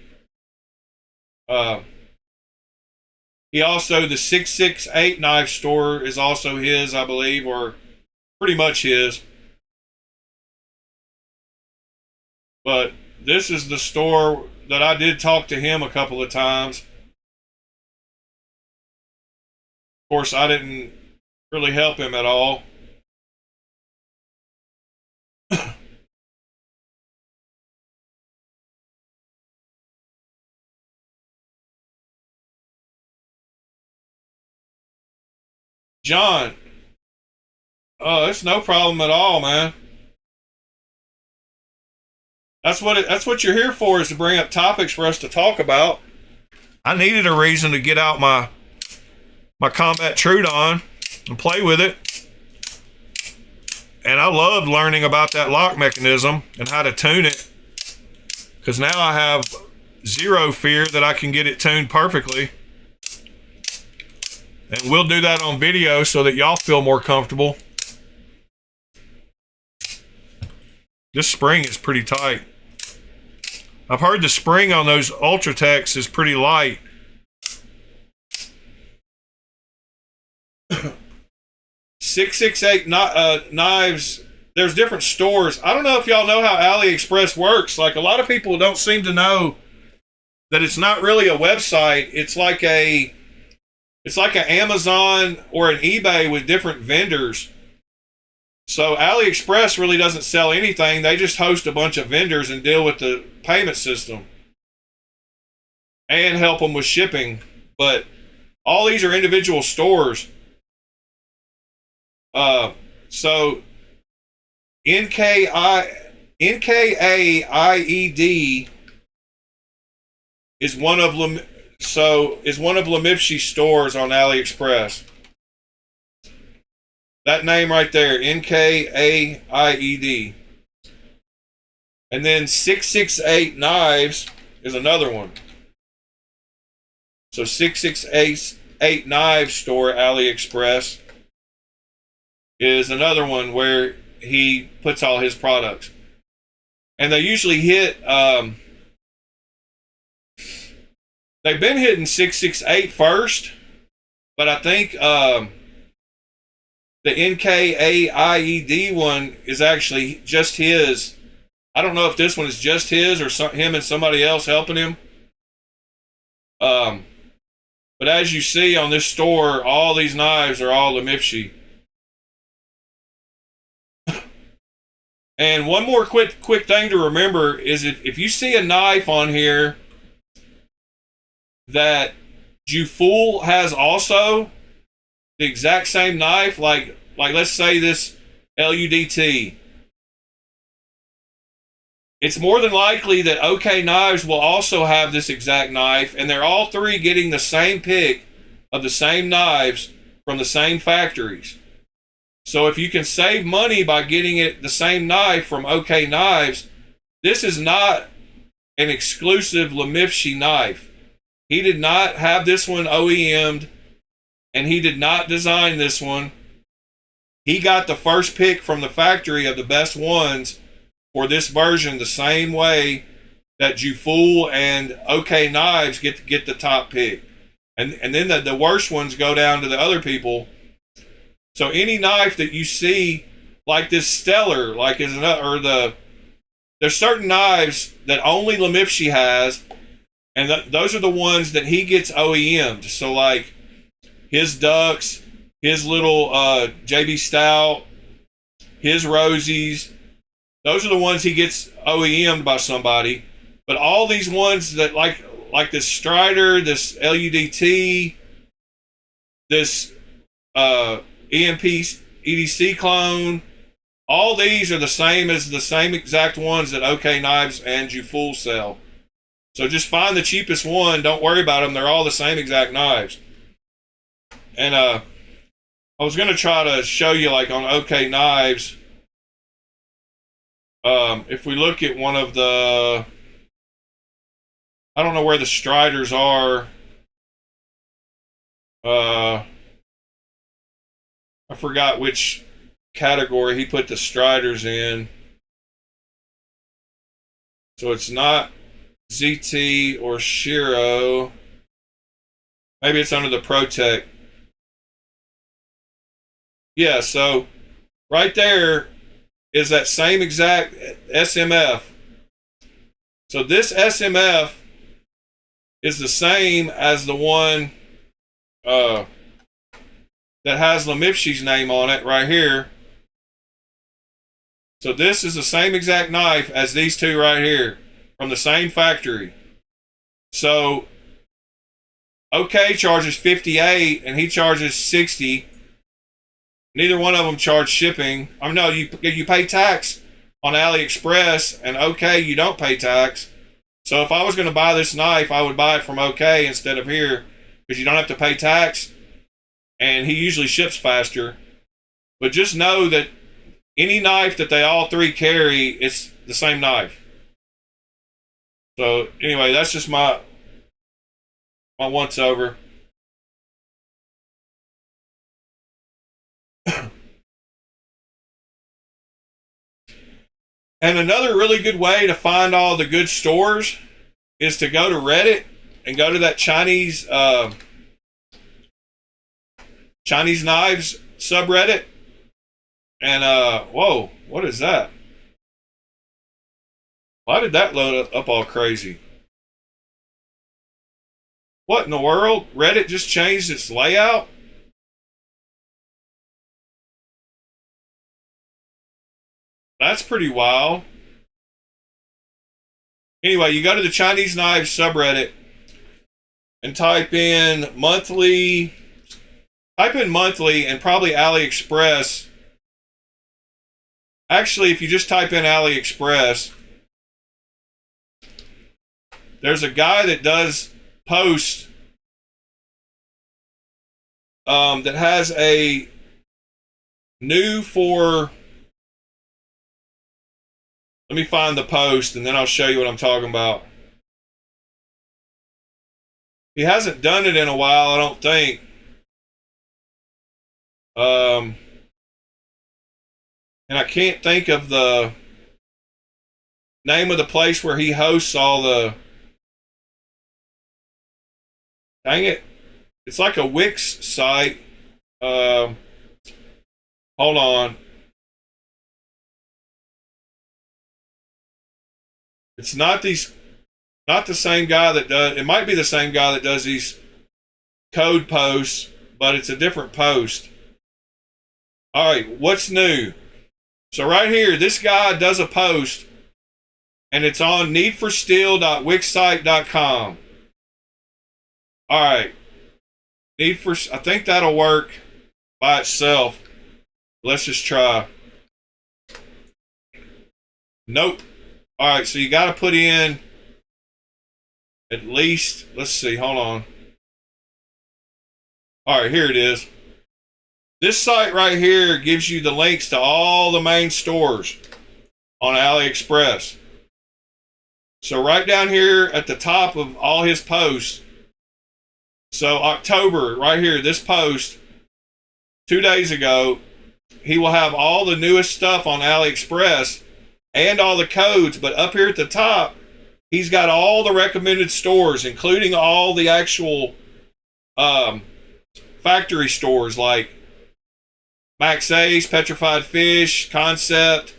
He also, the 668 knife store is also his, I believe, or pretty much his. But this is the store that I did talk to him a couple of times. Of course, I didn't really help him at all. John, it's no problem at all, man. That's what you're here for, is to bring up topics for us to talk about. I needed a reason to get out my Combat Trudon and play with it. And I loved learning about that lock mechanism and how to tune it, because now I have zero fear that I can get it tuned perfectly. And we'll do that on video so that y'all feel more comfortable. This spring is pretty tight. I've heard the spring on those Ultratechs is pretty light. .668 knives, there's different stores. I don't know if y'all know how AliExpress works. Like, a lot of people don't seem to know that it's not really a website. It's like an Amazon or an eBay with different vendors. So AliExpress really doesn't sell anything. They just host a bunch of vendors and deal with the payment system and help them with shipping. But all these are individual stores. So NKAIED is one of Lemifshi's stores on AliExpress. That name right there, NKAIED. And then 668 Knives is another one. So 668 Knives store, AliExpress, is another one where he puts all his products. And they usually hit, they've been hitting 668 first, but I think the NKAIED one is actually just his. I don't know if this one is just his or him and somebody else helping him. But as you see on this store, all these knives are all Lemifshi. And one more quick thing to remember is if you see a knife on here that Jufool has also the exact same knife, like let's say this LUDT, it's more than likely that OK Knives will also have this exact knife, and they're all three getting the same pick of the same knives from the same factories. So if you can save money by getting it the same knife from OK Knives, this is not an exclusive Lemifshi knife. He did not have this one OEM'd, and he did not design this one. He got the first pick from the factory of the best ones for this version, the same way that Jufool and OK Knives get the top pick. And then the worst ones go down to the other people. So any knife that you see, like this Stellar, like is another, there's certain knives that only Lemifshi has, and those are the ones that he gets OEM'd. So like his Ducks, his little JB Stout, his Rosies, those are the ones he gets OEM'd by somebody. But all these ones that like like this Strider, this LUDT, this EMP EDC clone. All these are the same as the same exact ones that OK Knives and Jufull sell. So just find the cheapest one. Don't worry about them. They're all the same exact knives. And I was going to try to show you, like, on OK Knives, if we look at one of the, I don't know where the Striders are. I forgot which category he put the Striders in. So it's not ZT or Shiro. Maybe it's under the ProTech. Yeah, so right there is that same exact SMF. So this SMF is the same as the one that has Lemifshi's name on it right here. So this is the same exact knife as these two right here from the same factory. So OK charges 58 and he charges 60. Neither one of them charge shipping. I mean, no, you pay tax on AliExpress, and OK, you don't pay tax. So if I was going to buy this knife, I would buy it from OK instead of here, because you don't have to pay tax, and he usually ships faster. But just know that any knife that they all three carry, it's the same knife. So anyway, that's just my once over. And another really good way to find all the good stores is to go to Reddit and go to that Chinese knives subreddit. And whoa, what is that? Why did that load up all crazy? What in the world? Reddit just changed its layout? That's pretty wild. Anyway, you go to the Chinese Knives subreddit and type in monthly and probably AliExpress. Actually, if you just type in AliExpress, there's a guy that does posts that has a new for... Let me find the post and then I'll show you what I'm talking about. He hasn't done it in a while, I don't think. And I can't think of the name of the place where he hosts all the... Dang it. It's like a Wix site. Hold on. It's not the same guy that does... It might be the same guy that does these code posts, but it's a different post. All right, what's new? So right here, this guy does a post, and it's on needforsteel.wixsite.com. All right. I think that'll work by itself. Let's just try. Nope. All right, so you got to put in at least, let's see, hold on. All right, here it is. This site right here gives you the links to all the main stores on AliExpress. So right down here at the top of all his posts, so October, right here, this post, 2 days ago, he will have all the newest stuff on AliExpress and all the codes, but up here at the top, he's got all the recommended stores, including all the actual factory stores like Max Ace, Petrified Fish, Concept,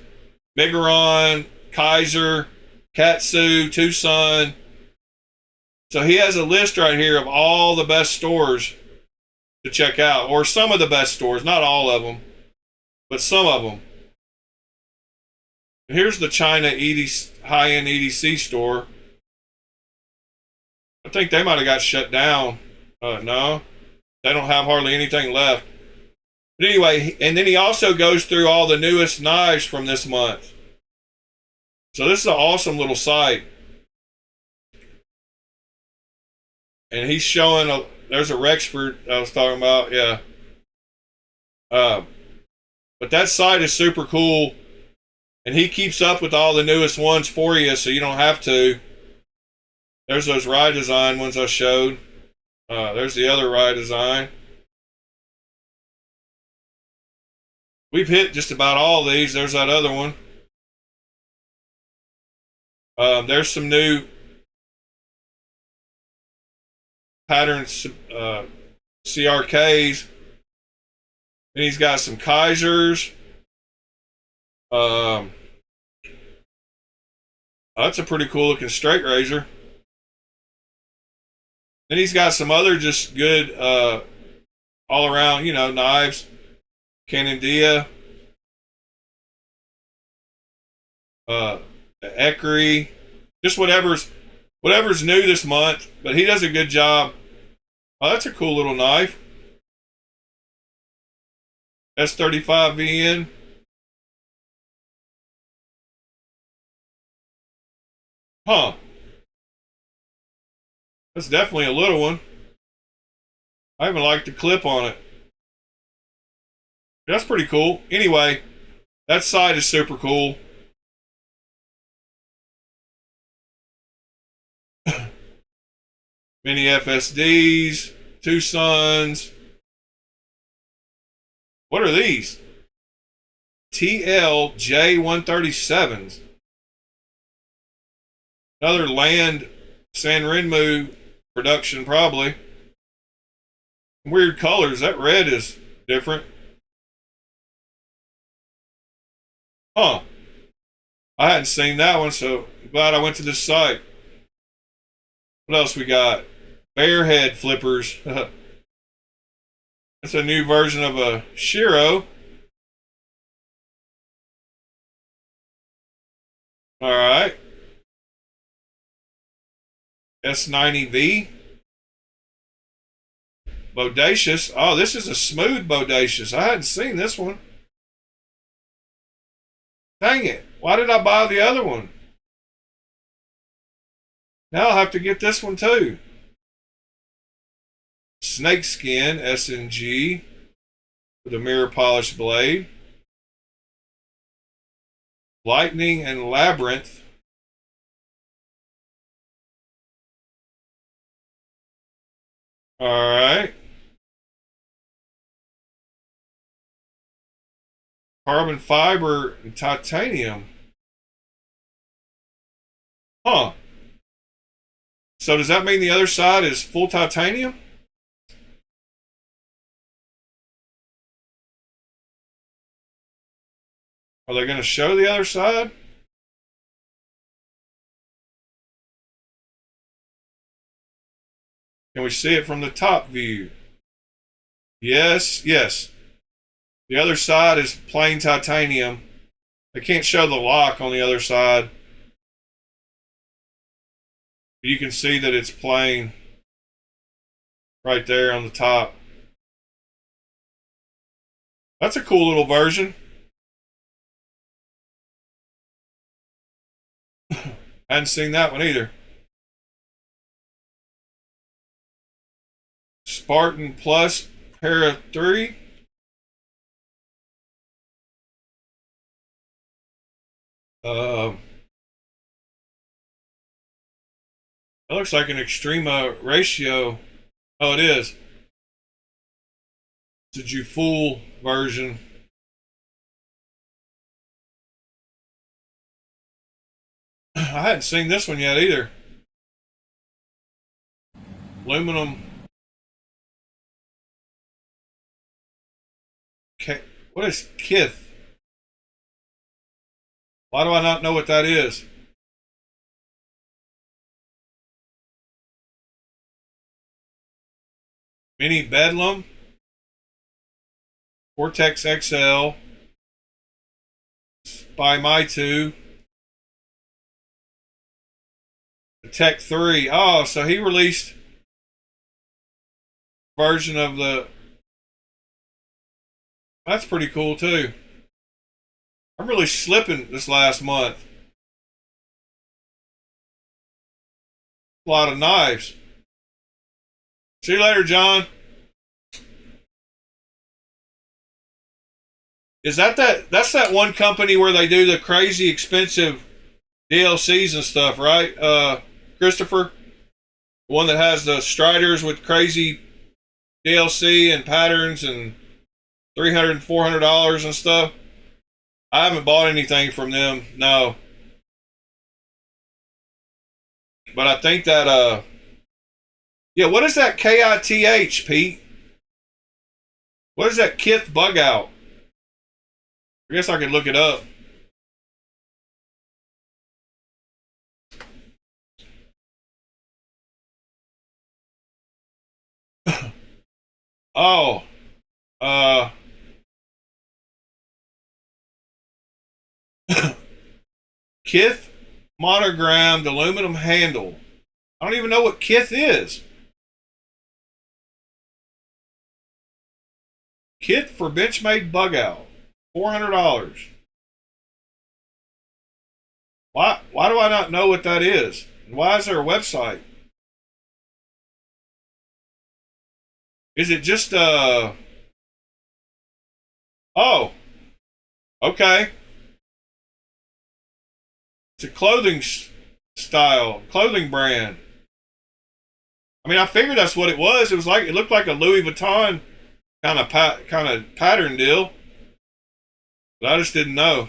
Megaron, Kaiser, Katsu, Tucson. So he has a list right here of all the best stores to check out, or some of the best stores, not all of them, but some of them. Here's the China high-end EDC store. I think they might have got shut down. No, they don't have hardly anything left. But anyway, and then he also goes through all the newest knives from this month. So this is an awesome little site. And he's showing there's a Rexford I was talking about, yeah. But that site is super cool, and he keeps up with all the newest ones for you, so you don't have to. There's those rye design ones I showed. There's the other rye design. We've hit just about all these. There's that other one. There's some new patterns, CRKs. And he's got some Kaisers. That's a pretty cool looking straight razor. Then he's got some other just good all around, knives. Canandia. Archery. Just whatever's new this month. But he does a good job. Oh, that's a cool little knife. S35VN. Huh. That's definitely a little one. I even like the clip on it. That's pretty cool. Anyway, that side is super cool. Mini FSDs, Tucson's. What are these? TLJ137s. Another Land San Renmu production, probably. Weird colors. That red is different. Huh. I hadn't seen that one, so I'm glad I went to this site. What else we got? Bear head flippers. That's a new version of a Shiro. All right. S90V. Bodacious. Oh, this is a smooth Bodacious. I hadn't seen this one. Dang it. Why did I buy the other one? Now I'll have to get this one too. Snakeskin SNG with a mirror polished blade. Lightning and Labyrinth. All right. Carbon fiber and titanium. Huh. So does that mean the other side is full titanium? Are they going to show the other side? Can we see it from the top view? Yes, yes. The other side is plain titanium. They can't show the lock on the other side. You can see that it's plain right there on the top. That's a cool little version. I hadn't seen that one either. Spartan Plus Para 3. That looks like an Extrema ratio. Oh, it is. It's a Jufull version. I hadn't seen this one yet either. Aluminum. What is Kith? Why do I not know what that is? Mini Bedlam. Vortex XL. By My 2. The Tech 3. Oh, so he released version of the... That's pretty cool too. I'm really slipping this last month. A lot of knives. See you later, John. Is that's that one company where they do the crazy expensive DLCs and stuff, right? Christopher? The one that has the Striders with crazy DLC and patterns and $300 and $400 and stuff. I haven't bought anything from them, no. But I think that yeah, what is that KITH, Pete? What is that Kith bug out? I guess I could look it up. Oh, Kith monogrammed aluminum handle. I don't even know what Kith is. Kit for Benchmade bug out, $400. Why do I not know what that is? Why is there a website? Is it just oh, okay. It's a clothing clothing brand. I mean, I figured that's what it was. It looked like a Louis Vuitton kind of pattern deal, but I just didn't know.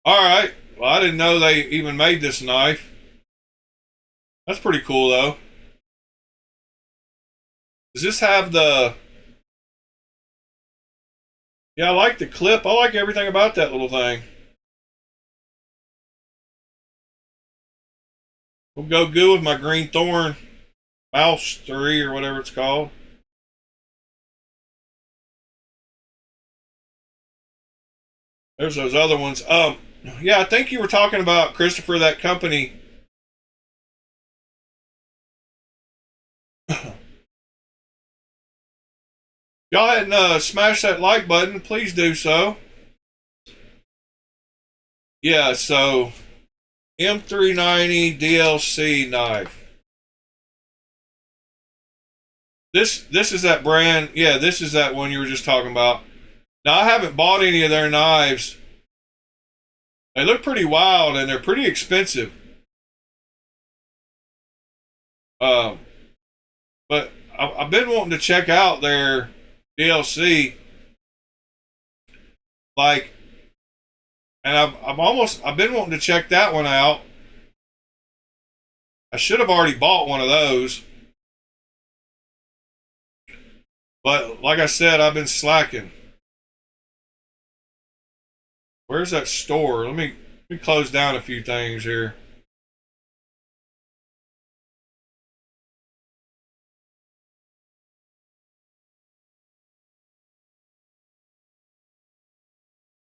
All right. Well, I didn't know they even made this knife. That's pretty cool, though. Does this have the... Yeah, I like the clip. I like everything about that little thing. We'll go good with my green thorn mouse 3 or whatever it's called. There's those other ones. Yeah, I think you were talking about, Christopher, that company. Y'all hadn't smashed that like button, please do so. Yeah, so M390 DLC knife. This is that brand. Yeah, this is that one you were just talking about. Now, I haven't bought any of their knives. They look pretty wild and they're pretty expensive. But I've been wanting to check out their DLC. Like, and I've been wanting to check that one out. I should have already bought one of those. But like I said, I've been slacking. Where's that store? Let me close down a few things here.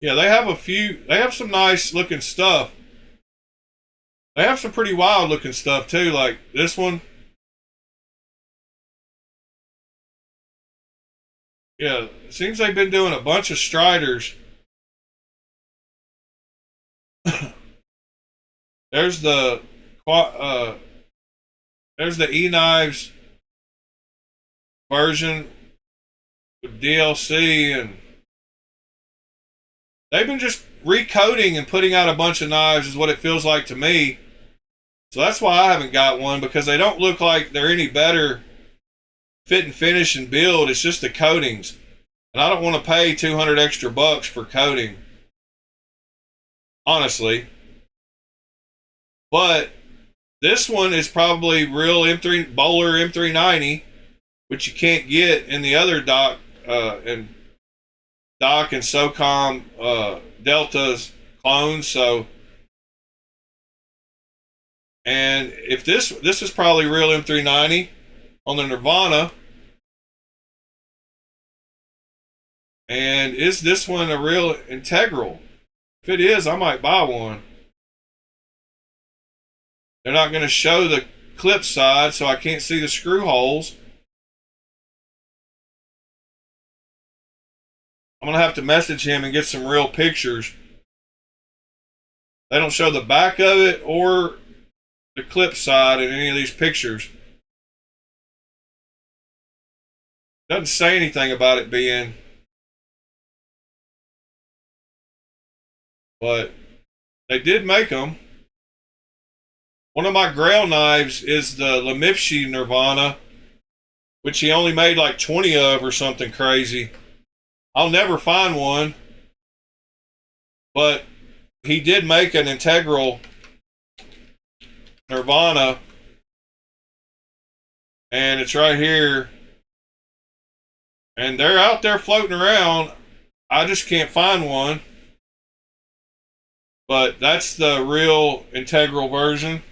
Yeah, they have some nice looking stuff. They have some pretty wild looking stuff too, like this one. Yeah, it seems they've been doing a bunch of Striders. There's the E-Knives version with DLC, and they've been just recoding and putting out a bunch of knives is what it feels like to me. So that's why I haven't got one, because they don't look like they're any better fit and finish and build. It's just the coatings. And I don't want to pay 200 extra bucks for coating, honestly. But this one is probably real Bowler M390, which you can't get in the other Doc and SOCOM Delta's clones. So, and if this is probably real M390 on the Nirvana. And is this one a real integral? If it is, I might buy one. they're not going to show the clip side, so I can't see the screw holes. I'm going to have to message him and get some real pictures. They don't show the back of it or the clip side in any of these pictures. Doesn't say anything about it being, but they did make them. One of my grail knives is the Lemifshi Nirvana, which he only made like 20 of or something crazy. I'll never find one, but he did make an integral Nirvana, and it's right here, and they're out there floating around. I just can't find one, but that's the real integral version,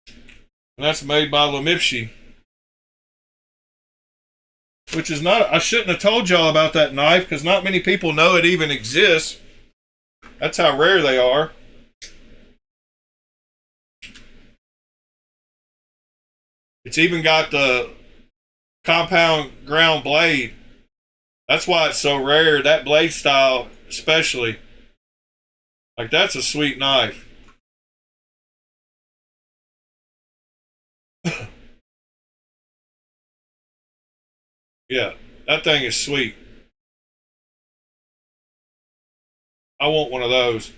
and that's made by Lemifshi, which is not, I shouldn't have told y'all about that knife because not many people know it even exists. That's how rare they are. It's even got the compound ground blade. That's why it's so rare. That blade style especially. Like, that's a sweet knife. Yeah, that thing is sweet. I want one of those.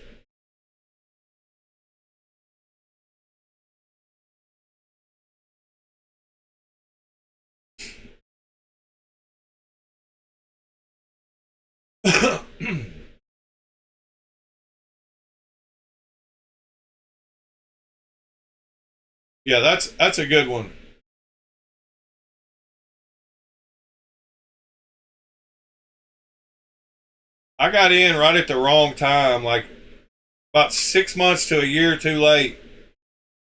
Yeah, that's a good one. I got in right at the wrong time, like about 6 months to a year too late,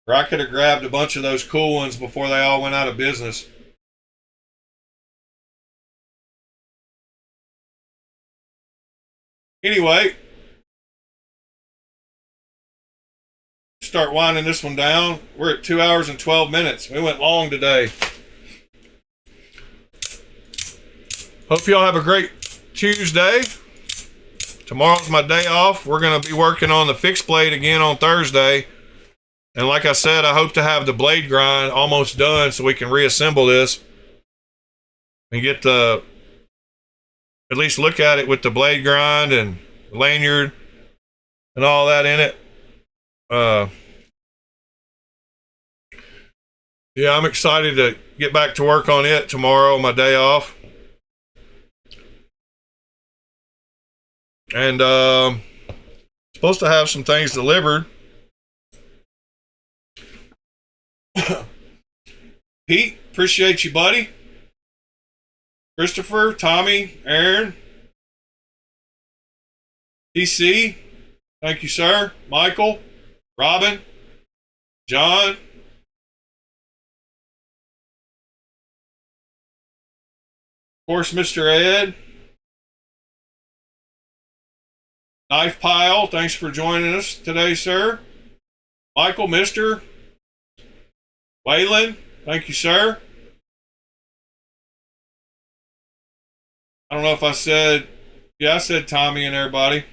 or I could have grabbed a bunch of those cool ones before they all went out of business. Anyway, start winding this one down. We're at 2 hours and 12 minutes. We went long today. Hope y'all have a great Tuesday. Tomorrow's my day off. We're going to be working on the fixed blade again on Thursday. And like I said, I hope to have the blade grind almost done so we can reassemble this and get the, at least look at it with the blade grind and lanyard and all that in it. Yeah, I'm excited to get back to work on it tomorrow, my day off. And supposed to have some things delivered. Pete, appreciate you, buddy. Christopher, Tommy, Aaron, TC, thank you, sir. Michael, Robin, John, of course, Mr. Ed, Knife Pile, thanks for joining us today, sir. Michael, Mr. Waylon, thank you, sir. I don't know if I said, yeah, I said Tommy and everybody.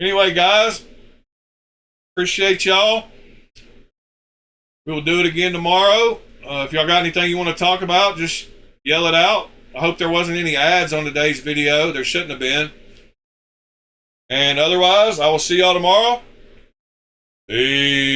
Anyway, guys, appreciate y'all. We will do it again tomorrow. If y'all got anything you want to talk about, just yell it out. I hope there wasn't any ads on today's video. There shouldn't have been. And otherwise, I will see y'all tomorrow. Peace.